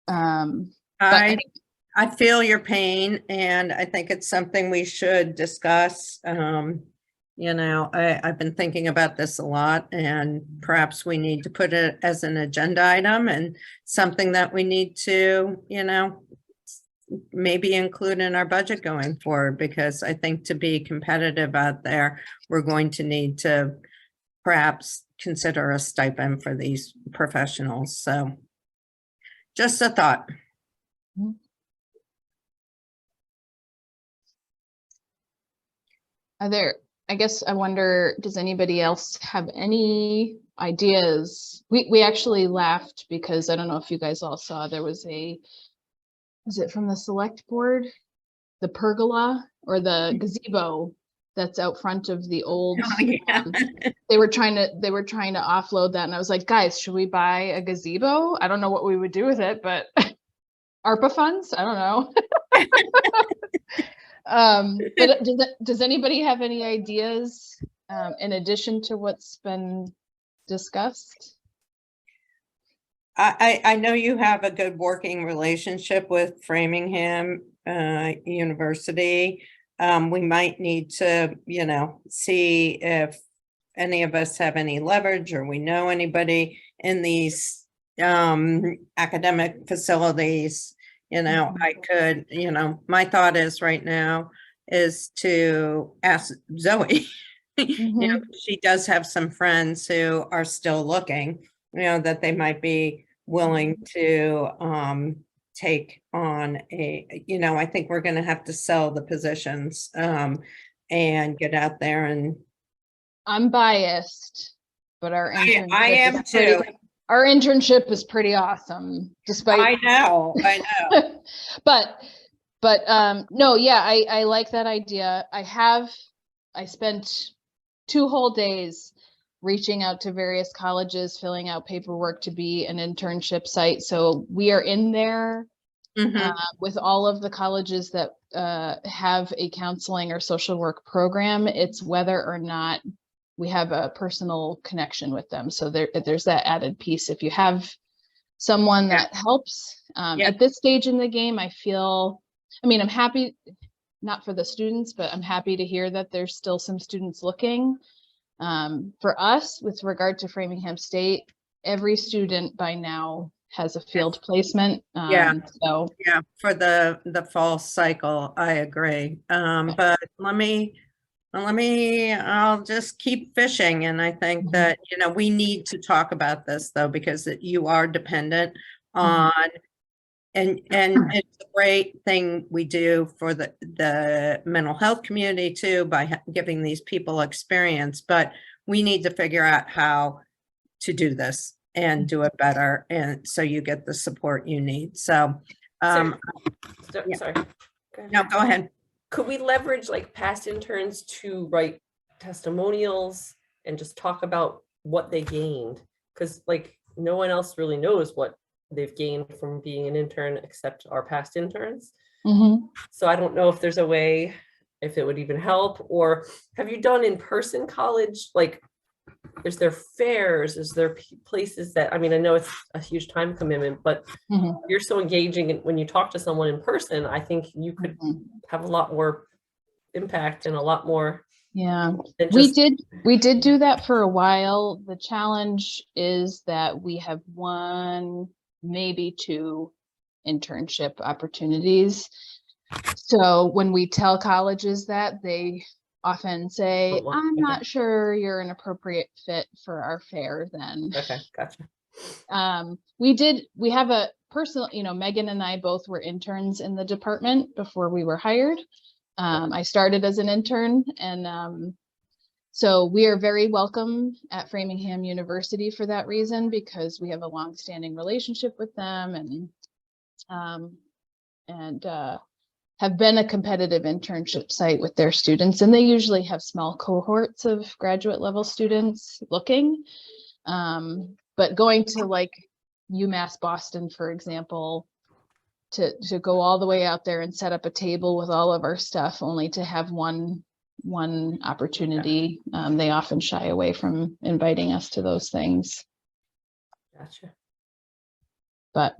Speaker 3: I feel your pain, and I think it's something we should discuss. You know, I've been thinking about this a lot, and perhaps we need to put it as an agenda item and something that we need to, you know, maybe include in our budget going forward, because I think to be competitive out there, we're going to need to perhaps consider a stipend for these professionals. So just a thought.
Speaker 4: Are there, I guess I wonder, does anybody else have any ideas? We actually laughed because I don't know if you guys all saw, there was is it from the select board? The pergola or the gazebo that's out front of the old, they were trying to offload that. And I was like, guys, should we buy a gazebo? I don't know what we would do with it, but ARPA funds? I don't know. But does anybody have any ideas in addition to what's been discussed?
Speaker 3: I know you have a good working relationship with Framingham University. We might need to, you know, see if any of us have any leverage or we know anybody in these academic facilities. You know, I could, you know, my thought is right now is to ask Zoe. You know, she does have some friends who are still looking, you know, that they might be willing to take on a, you know, I think we're going to have to sell the positions and get out there. And
Speaker 4: I'm biased, but our internship
Speaker 3: I am too.
Speaker 4: Our internship is pretty awesome, despite.
Speaker 3: I know.
Speaker 4: but no, yeah, I like that idea. I spent 2 whole days reaching out to various colleges, filling out paperwork to be an internship site. So we are in there with all of the colleges that have a counseling or social work program. It's whether or not we have a personal connection with them. So there's that added piece. If you have someone that helps at this stage in the game, I feel, I mean, I'm happy, not for the students, but I'm happy to hear that there's still some students looking. For us, with regard to Framingham State, every student by now has a field placement. So
Speaker 3: yeah, for the fall cycle, I agree. But let me Well, I'll just keep fishing. And I think
Speaker 4: Mhm.
Speaker 3: that, we need to talk about this though, because you are dependent on, and it's a great thing we do for the mental health community too, by giving these people experience, but we need to figure out how to do this and do it better. And so you get the support you need. So, yeah.
Speaker 2: Sorry. Go ahead.
Speaker 3: No, go ahead.
Speaker 2: Could we leverage like past interns to write testimonials and just talk about what they gained? Because like no one else really knows what they've gained from being an intern except our past interns.
Speaker 4: Mhm.
Speaker 2: So I don't know if there's a way, if it would even help, or have you done in-person college? Like, is there fairs? Is there places that, I mean, I know it's a huge time commitment, but
Speaker 4: Mhm.
Speaker 2: you're so engaging, and when you talk to someone in person, I think you could
Speaker 4: Mhm.
Speaker 2: have a lot more impact and a lot more
Speaker 4: Yeah,
Speaker 2: than
Speaker 4: we
Speaker 2: just,
Speaker 4: did do that for a while. The challenge is that we have one, maybe two internship opportunities. So when we tell colleges that, they often say, I'm
Speaker 2: okay,
Speaker 4: not sure you're an appropriate fit for our fair then.
Speaker 2: okay, gotcha.
Speaker 4: We have a personal, Megan and I both were interns in the department before we were hired. I started as an intern, and so we are very welcome at Framingham University for that reason, because we have a long-standing relationship with them, and have been a competitive internship site with their students, and they usually have small cohorts of graduate level students looking. But going to like UMass Boston, for example, to go all the way out there and set up a table with all of our stuff, only to have one opportunity. They often shy away from inviting us to those things,
Speaker 2: Gotcha.
Speaker 4: but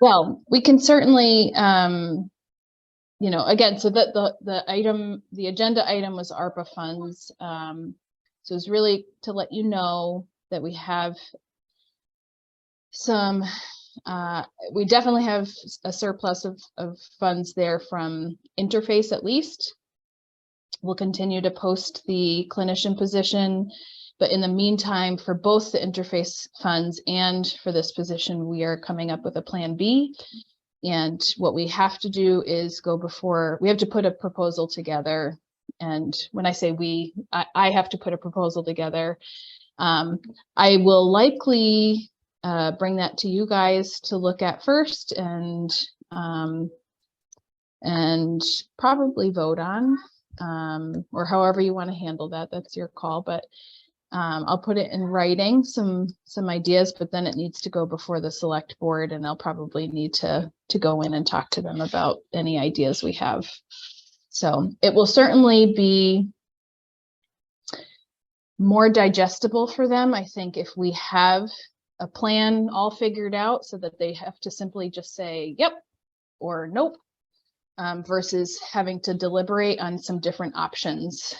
Speaker 4: well, we can certainly, again, so that the agenda item was ARPA funds. So it's really to let you know that we have some, we definitely have a surplus of funds there from Interface at least. We'll continue to post the clinician position, but in the meantime, for both the Interface funds and for this position, we are coming up with a plan B. And what we have to do is we have to put a proposal together. And when I say I have to put a proposal together. I will likely bring that to you guys to look at first and probably vote on, or however you want to handle that. That's your call, but I'll put it in writing, some ideas, but then it needs to go before the select board, and I'll probably need to go in and talk to them about any ideas we have. So it will certainly be more digestible for them, I think, if we have a plan all figured out so that they have to simply just say yep or nope, versus having to deliberate on some different options.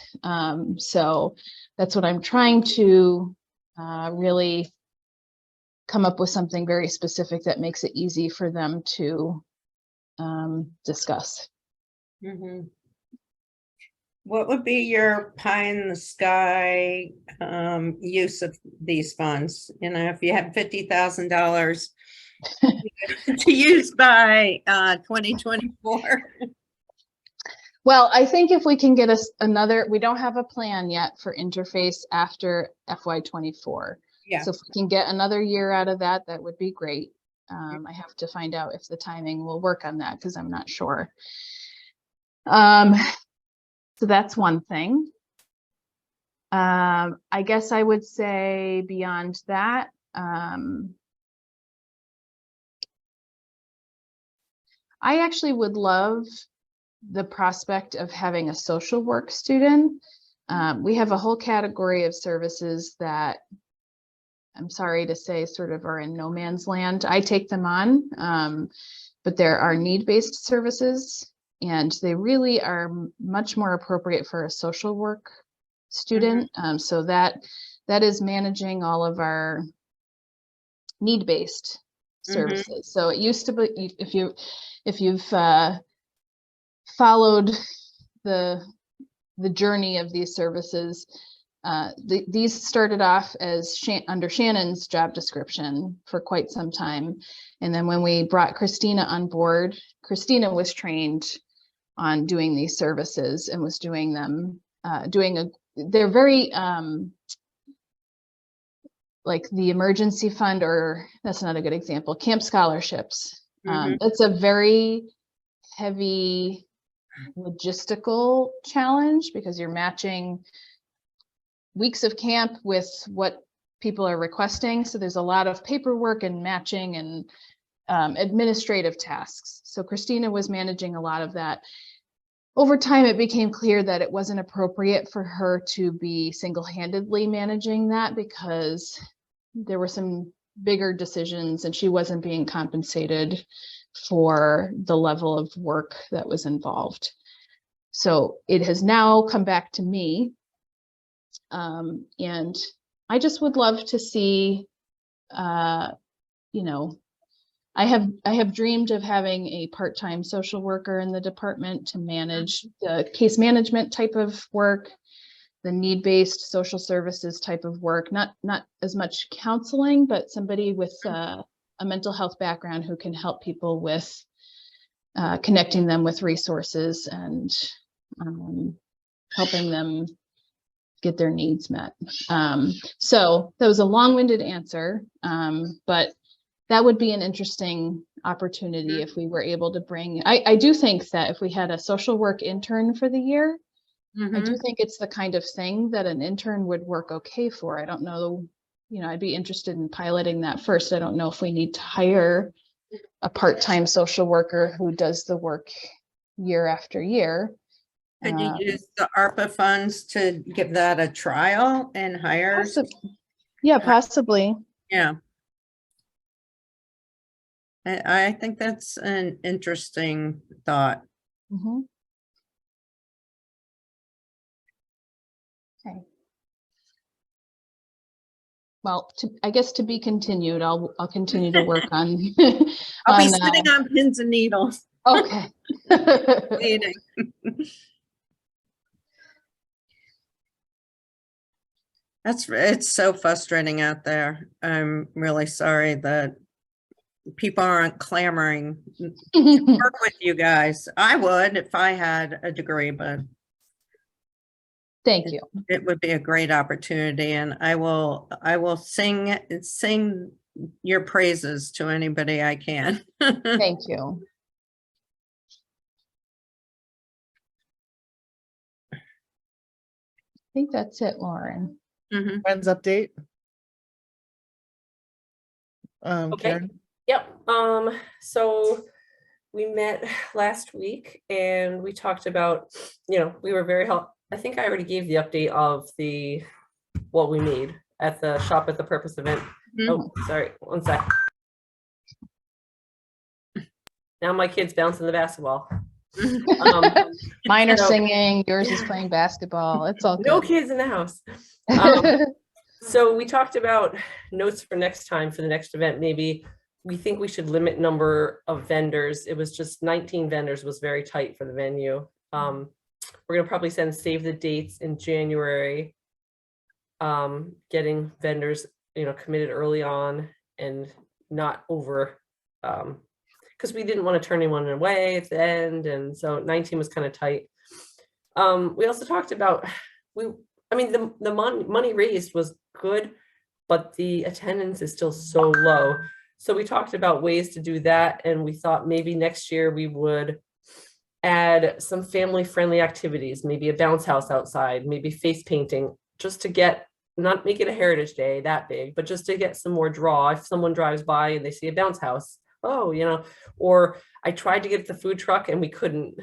Speaker 4: So that's what I'm trying to really come up with, something very specific that makes it easy for them to discuss.
Speaker 3: Mhm. What would be your pie in the sky use of these funds? If you had $50,000 to use by 2024.
Speaker 4: Well, I think if we can get us we don't have a plan yet for Interface after FY24.
Speaker 3: Yeah.
Speaker 4: So if we can get another year out of that, that would be great. I have to find out if the timing will work on that, because I'm not sure. So that's one thing. I guess I would say beyond that, I actually would love the prospect of having a social work student. We have a whole category of services that, I'm sorry to say, sort of are in no man's land. I take them on, but there are need-based services, and they really are much more appropriate for a social work student. So that is managing all of our need-based services. So it used to be, if you've followed the journey of these services. These started off as under Shannon's job description for quite some time. And then when we brought Christina on board, Christina was trained on doing these services and was doing them, they're very, like the emergency fund, or that's not a good example, camp scholarships. It's a very heavy logistical challenge because you're matching weeks of camp with what people are requesting. So there's a lot of paperwork and matching and administrative tasks. So Christina was managing a lot of that. Over time, it became clear that it wasn't appropriate for her to be single-handedly managing that because there were some bigger decisions and she wasn't being compensated for the level of work that was involved. So it has now come back to me. And I just would love to see, you know, I have dreamed of having a part-time social worker in the department to manage the case management type of work, the need-based social services type of work, not as much counseling, but somebody with a mental health background who can help people with connecting them with resources and helping them get their needs met. So that was a long-winded answer, but that would be an interesting opportunity if we were able to bring, I do think that if we had a social work intern for the year, I do think it's the kind of thing that an intern would work okay for. I don't know, you know, I'd be interested in piloting that first. I don't know if we need to hire a part-time social worker who does the work year after year.
Speaker 3: Could you use the ARPA funds to give that a trial and hire?
Speaker 4: Yeah, possibly.
Speaker 3: Yeah. I think that's an interesting thought.
Speaker 4: Okay. Well, I guess to be continued. I'll continue to work on.
Speaker 3: I'll be sitting on pins and needles.
Speaker 4: Okay.
Speaker 3: Waiting. It's so frustrating out there. I'm really sorry that people aren't clamoring to work with you guys. I would if I had a degree, but
Speaker 4: thank you.
Speaker 3: It would be a great opportunity, and I will sing your praises to anybody I can.
Speaker 4: Thank you. I think that's it, Lauren.
Speaker 1: Friends update.
Speaker 2: Okay.
Speaker 1: Karen?
Speaker 2: Yep. So we met last week and we talked about, you know, we were very helpful. I think I already gave the update of what we need at the Shop at the Purpose event. Oh, sorry, one sec. Now my kid's bouncing the basketball.
Speaker 4: Mine are singing, yours is playing basketball. It's all good.
Speaker 2: No kids in the house. So we talked about notes for next time for the next event. Maybe we think we should limit number of vendors. It was just 19 vendors was very tight for the venue. We're gonna probably save the dates in January. Getting vendors, you know, committed early on and not over, because we didn't want to turn anyone away at the end, and so 19 was kind of tight. We also talked about the money raised was good, but the attendance is still so low. So we talked about ways to do that, and we thought maybe next year we would add some family-friendly activities, maybe a bounce house outside, maybe face painting, just to not make it a heritage day that big, but just to get some more draw. If someone drives by and they see a bounce house, oh, you know, or I tried to get the food truck and we couldn't.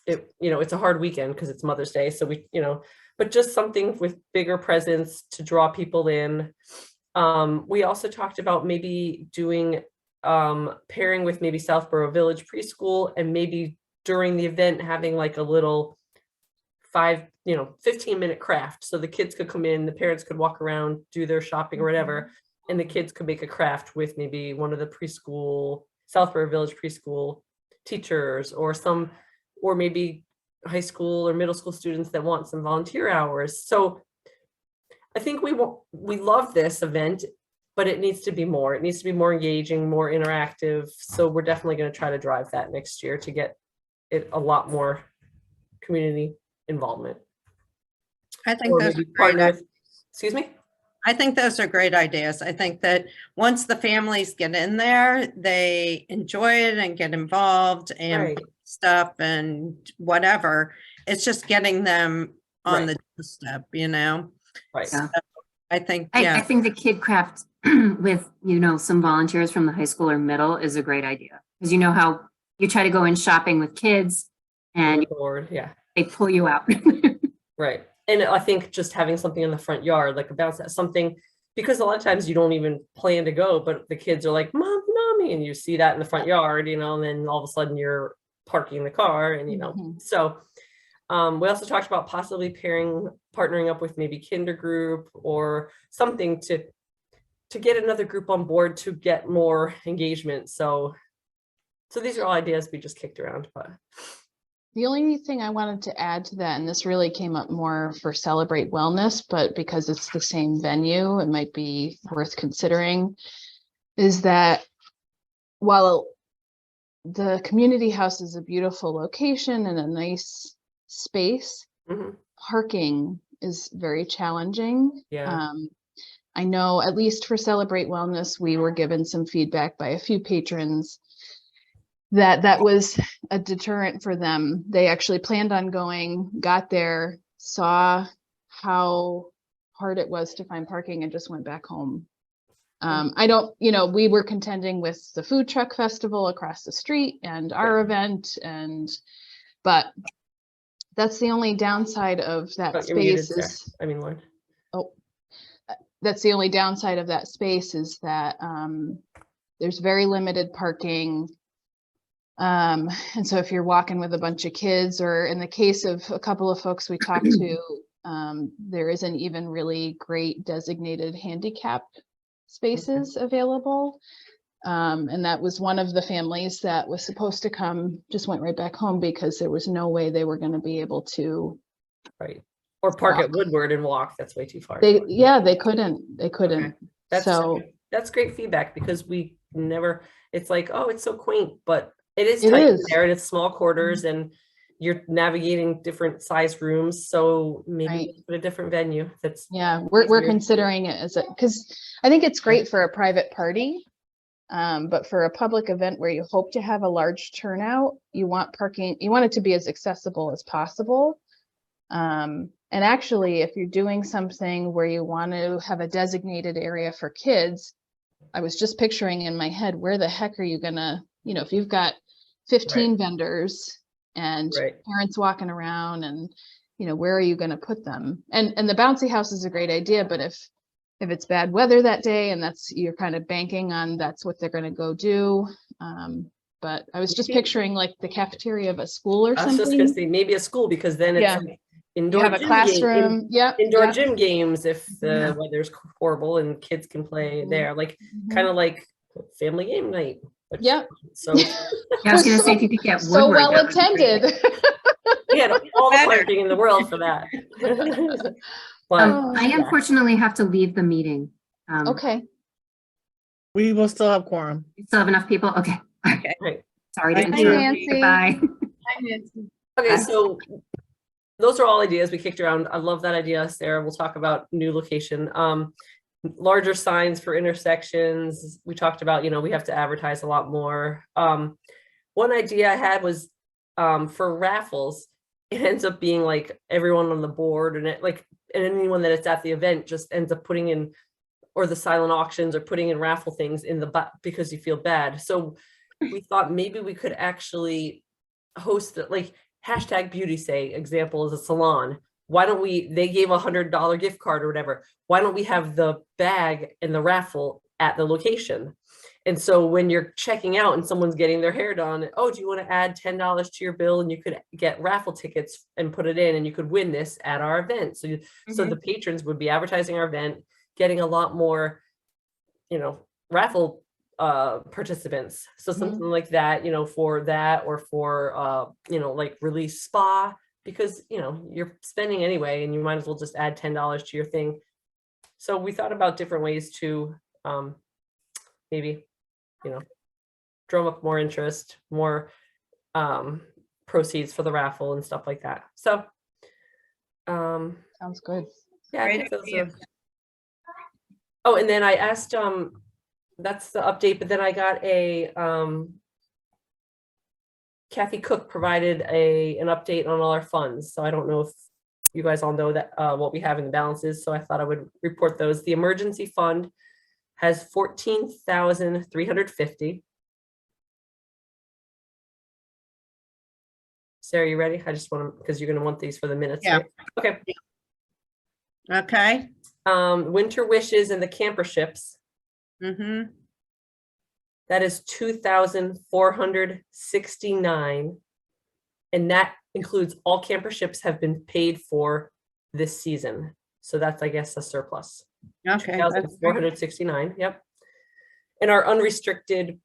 Speaker 2: It's a hard weekend because it's Mother's Day. So but just something with bigger presence to draw people in. We also talked about maybe doing pairing with maybe Southborough Village Preschool, and maybe during the event having like a little 15-minute craft, so the kids could come in, the parents could walk around, do their shopping or whatever, and the kids could make a craft with maybe one of the Southborough Village Preschool teachers, or some or maybe high school or middle school students that want some volunteer hours. So I think we love this event, but it needs to be more. It needs to be more engaging, more interactive. So we're definitely going to try to drive that next year to get it a lot more community involvement.
Speaker 3: I think
Speaker 2: Or
Speaker 3: those
Speaker 2: maybe
Speaker 3: are great.
Speaker 2: partner with, excuse me?
Speaker 3: I think those are great ideas. I think that once the families get in there, they enjoy it and get involved and
Speaker 2: Right.
Speaker 3: stuff and whatever. It's just getting them on
Speaker 2: Right.
Speaker 3: the step, you know?
Speaker 2: Right.
Speaker 5: Yeah.
Speaker 3: I think,
Speaker 5: I
Speaker 3: yeah,
Speaker 5: think the kid craft with, some volunteers from the high school or middle is a great idea. Because you know how you try to go in shopping with kids and
Speaker 2: Board, yeah.
Speaker 5: they pull you out.
Speaker 2: Right. And I think just having something in the front yard, like about something, because a lot of times you don't even plan to go, but the kids are like, Mom, mommy, and you see that in the front yard, and then all of a sudden you're parking the car and,
Speaker 4: Mhm.
Speaker 2: so we also talked about possibly partnering up with maybe kinder group or something to get another group on board to get more engagement. So these are all ideas we just kicked around, but
Speaker 4: The only thing I wanted to add to that, and this really came up more for Celebrate Wellness, but because it's the same venue, it might be worth considering, is that while the community house is a beautiful location and a nice space,
Speaker 2: mhm,
Speaker 4: parking is very challenging.
Speaker 2: yeah.
Speaker 4: I know at least for Celebrate Wellness, we were given some feedback by a few patrons that was a deterrent for them. They actually planned on going, got there, saw how hard it was to find parking and just went back home. I don't, we were contending with the food truck festival across the street and our event, but that's the only downside of that
Speaker 2: Oh, you're muted,
Speaker 4: space
Speaker 2: Sarah.
Speaker 4: is,
Speaker 2: I mean, Lauren.
Speaker 4: that's the only downside of that space is that there's very limited parking. And so if you're walking with a bunch of kids, or in the case of a couple of folks we talked to, there isn't even really great designated handicap spaces available. And that was one of the families that was supposed to come, just went right back home because there was no way they were going to be able to.
Speaker 2: Right. Or park at
Speaker 4: Walk.
Speaker 2: Woodward and walk. That's way too far.
Speaker 4: They couldn't.
Speaker 2: Okay.
Speaker 4: So
Speaker 2: That's great feedback, because we never, it's like, oh, it's so quaint, but it is
Speaker 4: It
Speaker 2: tight in
Speaker 4: is.
Speaker 2: there and it's small quarters and you're navigating different size rooms. So maybe
Speaker 4: Right.
Speaker 2: we put a different venue. That's
Speaker 4: yeah, we're
Speaker 2: easier.
Speaker 4: considering it as because I think it's great for a private party. But for a public event where you hope to have a large turnout, you want parking, you want it to be as accessible as possible. And actually, if you're doing something where you want to have a designated area for kids, I was just picturing in my head, where the heck are you gonna, if you've got 15 vendors and
Speaker 2: Right.
Speaker 4: parents walking around and, where are you gonna put them? And the bouncy house is a great idea, but if it's bad weather that day and you're kind of banking on that's what they're gonna go do. But I was just
Speaker 2: Maybe-
Speaker 4: picturing like the cafeteria of a school or
Speaker 2: I was just gonna
Speaker 4: something.
Speaker 2: say maybe a school, because then it's
Speaker 4: Yeah.
Speaker 2: like
Speaker 4: You
Speaker 2: indoor
Speaker 4: have a
Speaker 2: gym
Speaker 4: classroom. Yep.
Speaker 2: indoor
Speaker 4: yep.
Speaker 2: gym games if the
Speaker 3: Yeah.
Speaker 2: weather's horrible and kids can play
Speaker 4: Mhm.
Speaker 2: there, like
Speaker 4: Mhm.
Speaker 2: kind of like family game night. but-
Speaker 4: Yep.
Speaker 2: So
Speaker 5: Yeah, I was gonna say, if you could get
Speaker 4: So
Speaker 5: Woodward,
Speaker 4: well
Speaker 5: that would be great.
Speaker 4: attended.
Speaker 2: we had all the
Speaker 3: Better.
Speaker 2: parking in the world for that. But
Speaker 5: I
Speaker 2: yeah.
Speaker 5: unfortunately have to leave the meeting.
Speaker 4: Okay.
Speaker 1: We will still have quorum.
Speaker 5: You still have enough people? Okay.
Speaker 2: Right.
Speaker 5: Sorry to
Speaker 1: Thank
Speaker 4: Hi,
Speaker 1: you.
Speaker 5: interrupt.
Speaker 4: Nancy.
Speaker 5: Goodbye.
Speaker 2: Okay,
Speaker 5: Bye.
Speaker 2: so those are all ideas we kicked around. I love that idea, Sarah. We'll talk about new location. Larger signs for intersections. We talked about, we have to advertise a lot more. One idea I had was for raffles. It ends up being like everyone on the board and anyone that it's at the event just ends up putting in, or the silent auctions, or putting in raffle things in the because you feel bad. So we thought maybe we could actually host like hashtag beauty say example is a salon. Why don't they gave $100 gift card or whatever. Why don't we have the bag and the raffle at the location? And so when you're checking out and someone's getting their hair done, oh, do you want to add $10 to your bill? And you could get raffle tickets and put it in, and you could win this at our event. So the patrons would be advertising our event, getting a lot more, raffle participants. So something like that, you know, for that, or for you know, like release spa, because you know, you're spending anyway and you might as well just add $10 to your thing. So we thought about different ways to maybe, you know, drum up more interest, more proceeds for the raffle and stuff like that. So
Speaker 4: Sounds good.
Speaker 2: yeah, I
Speaker 3: Great
Speaker 2: think those
Speaker 3: idea.
Speaker 2: are. Oh, and then I asked, that's the update, but then I got a, Kathy Cook provided an update on all our funds. So I don't know if you guys all know that, what we have in the balances. So I thought I would report those. The emergency fund has 14,350. Sarah, you ready? I just want to, because you're going to want these for the minutes.
Speaker 3: Yeah.
Speaker 2: Right? Okay.
Speaker 3: Okay.
Speaker 2: Winter Wishes and the camper ships.
Speaker 3: Mm-hmm.
Speaker 2: That is 2,469. And that includes all camper ships have been paid for this season. So that's, I guess, a surplus.
Speaker 3: Okay. that's great.
Speaker 2: 2,469, yep. And our unrestricted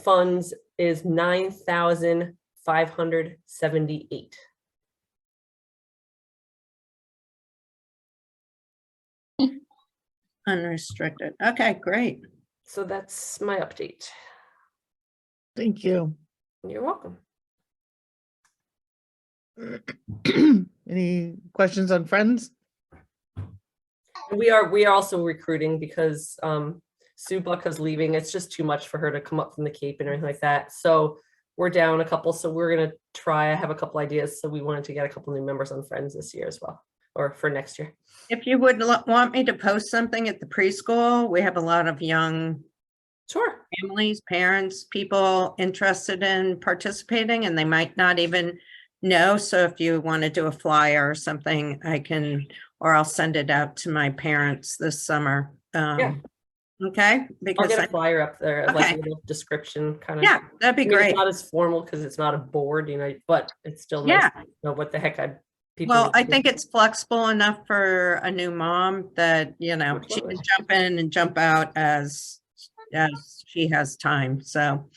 Speaker 2: funds is 9,578.
Speaker 3: Unrestricted. Okay, great.
Speaker 2: So that's my update.
Speaker 1: Thank you.
Speaker 2: You're welcome.
Speaker 1: Any questions on Friends?
Speaker 2: And we are also recruiting because Sue Buck is leaving. It's just too much for her to come up from the Cape and everything like that. So we're down a couple. So we're gonna try. I have a couple ideas. So we wanted to get a couple new members on Friends this year as well, or for next year.
Speaker 3: If you would want me to post something at the preschool, we have a lot of young
Speaker 2: Sure.
Speaker 3: families, parents, people interested in participating, and they might not even know. So if you want to do a flyer or something, I can, or I'll send it out to my parents this summer.
Speaker 2: Yeah.
Speaker 3: Okay.
Speaker 2: I'll
Speaker 3: Because
Speaker 2: get a flyer up there, like
Speaker 3: Okay.
Speaker 2: a little description kind of.
Speaker 3: yeah, that'd be
Speaker 2: I mean,
Speaker 3: great.
Speaker 2: it's not as formal because it's not a board, you know, but it's still nice
Speaker 3: Yeah.
Speaker 2: to know what the heck people.
Speaker 3: Well,
Speaker 2: need
Speaker 3: I
Speaker 2: to do.
Speaker 3: think it's flexible enough for a new mom that, you know, she
Speaker 2: Absolutely.
Speaker 3: can jump in and jump out as she has time. So,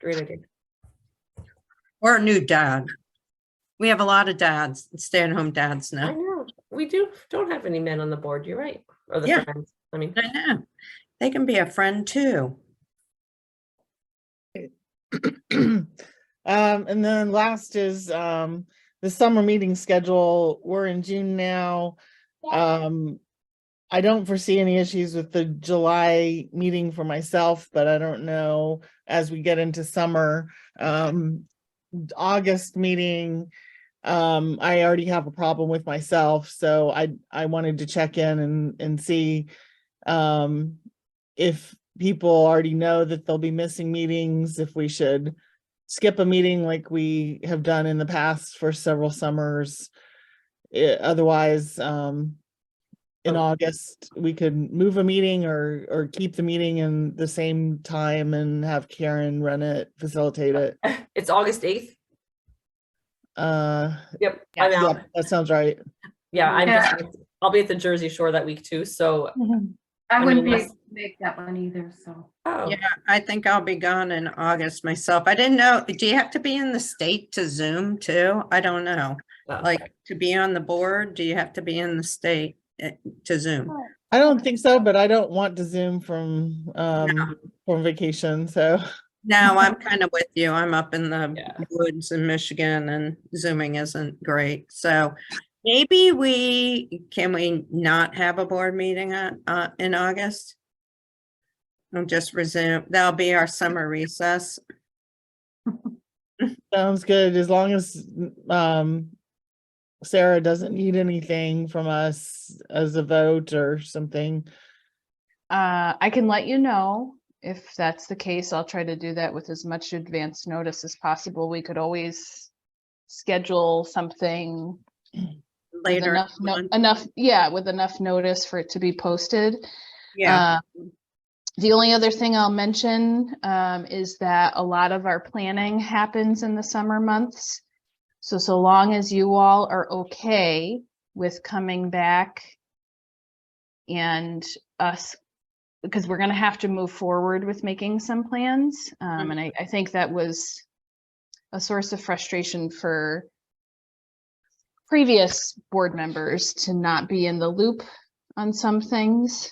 Speaker 2: Great idea.
Speaker 3: or a new dad. We have a lot of dads, stay-at-home dads
Speaker 2: I
Speaker 3: now.
Speaker 2: know. We don't have any men on the board. You're right. Or the
Speaker 3: Yeah.
Speaker 2: friends. I mean,
Speaker 3: I know. They can be a friend too.
Speaker 1: And then last is the summer meeting schedule. We're in June now. I don't foresee any issues with the July meeting for myself, but I don't know as we get into summer. August meeting, I already have a problem with myself, so I wanted to check in and see if people already know that they'll be missing meetings, if we should skip a meeting like we have done in the past for several summers. Otherwise, in August, we could move a meeting or keep the meeting in the same time and have Karen run it, facilitate it.
Speaker 2: it's August 8th. Yep. I'm
Speaker 1: Yeah,
Speaker 2: out.
Speaker 1: that sounds right.
Speaker 2: Yeah,
Speaker 6: Yeah.
Speaker 2: I'll be at the Jersey Shore that week too. So
Speaker 6: I wouldn't be
Speaker 2: unless-
Speaker 6: able to make that one either, so.
Speaker 2: oh,
Speaker 3: Yeah, I think I'll be gone in August myself. I didn't know, do you have to be in the state to Zoom too? I don't know.
Speaker 2: no.
Speaker 3: Like to be on the board, do you have to be in the state to Zoom?
Speaker 1: I don't think so, but I don't want to Zoom from vacation, so.
Speaker 3: No, I'm kind of with you. I'm up in the
Speaker 2: Yeah.
Speaker 3: woods in Michigan and Zooming isn't great. So maybe can we not have a board meeting in August? We'll just resume. That'll be our summer recess.
Speaker 1: Sounds good, as long as Sarah doesn't need anything from us as a vote or something.
Speaker 4: I can let you know if that's the case. I'll try to do that with as much advance notice as possible. We could always schedule something with
Speaker 3: Later.
Speaker 4: with enough notice for it to be posted.
Speaker 3: Yeah.
Speaker 4: The only other thing I'll mention is that a lot of our planning happens in the summer months. So long as you all are okay with coming back and us because we're going to have to move forward with making some plans. And I think that was a source of frustration for previous board members to not be in the loop on some things,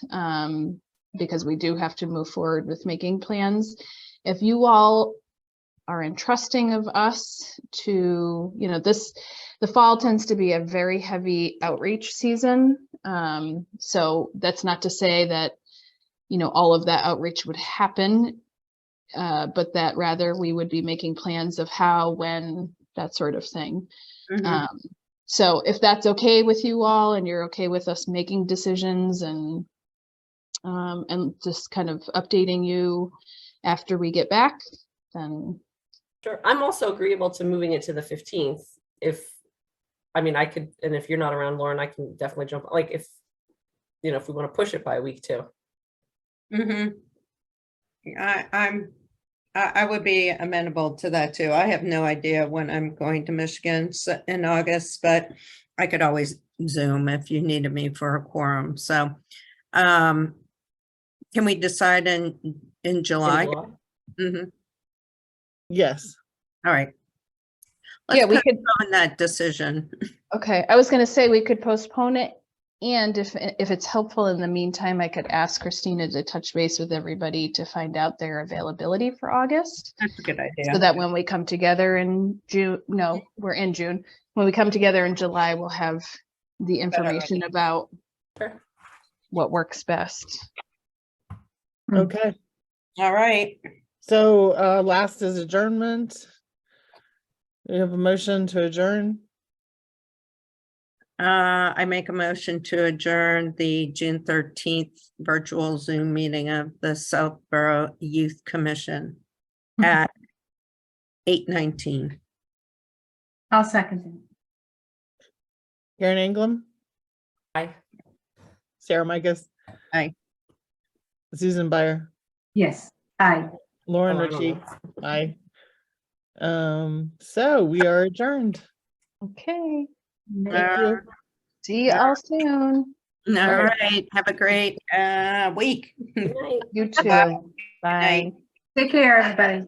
Speaker 4: because we do have to move forward with making plans. If you all are entrusting of us to, the fall tends to be a very heavy outreach season. So that's not to say that, all of that outreach would happen, but that rather we would be making plans of how, when, that sort of thing. So if that's okay with you all and you're okay with us making decisions and just kind of updating you after we get back, then.
Speaker 2: Sure. I'm also agreeable to moving it to the 15th. I could, and if you're not around, Lauren, I can definitely jump, like if we want to push it by a week too.
Speaker 3: I would be amenable to that too. I have no idea when I'm going to Michigan in August, but I could always Zoom if you needed me for a quorum. So, can we decide in July?
Speaker 1: Yes.
Speaker 3: All right.
Speaker 4: Yeah, we could
Speaker 3: on that decision.
Speaker 4: Okay, I was going to say we could postpone it, and if it's helpful in the meantime, I could ask Christina to touch base with everybody to find out their availability for August.
Speaker 3: That's a good idea.
Speaker 4: So that when we come together in June, no, we're in June. When we come together in July, we'll have the information about what works best.
Speaker 1: Okay.
Speaker 3: All right.
Speaker 1: So last is adjournment. We have a motion to adjourn.
Speaker 3: I make a motion to adjourn the June 13th virtual Zoom meeting of the Southborough Youth Commission at 8:19.
Speaker 6: I'll second it.
Speaker 1: Karen Anglem,
Speaker 2: Aye.
Speaker 1: Sarah Micas.
Speaker 3: Aye.
Speaker 1: Susan Byer,
Speaker 6: Yes, aye.
Speaker 1: Lauren
Speaker 2: Oh, I don't
Speaker 1: Ritchie.
Speaker 2: know.
Speaker 1: Aye. So we are adjourned.
Speaker 4: Okay,
Speaker 1: Thank you.
Speaker 4: see you all soon.
Speaker 3: All
Speaker 1: Right.
Speaker 3: right. Have a great week.
Speaker 2: Good night.
Speaker 4: You too.
Speaker 3: Bye.
Speaker 4: Bye.
Speaker 3: night.
Speaker 6: Take care, everybody.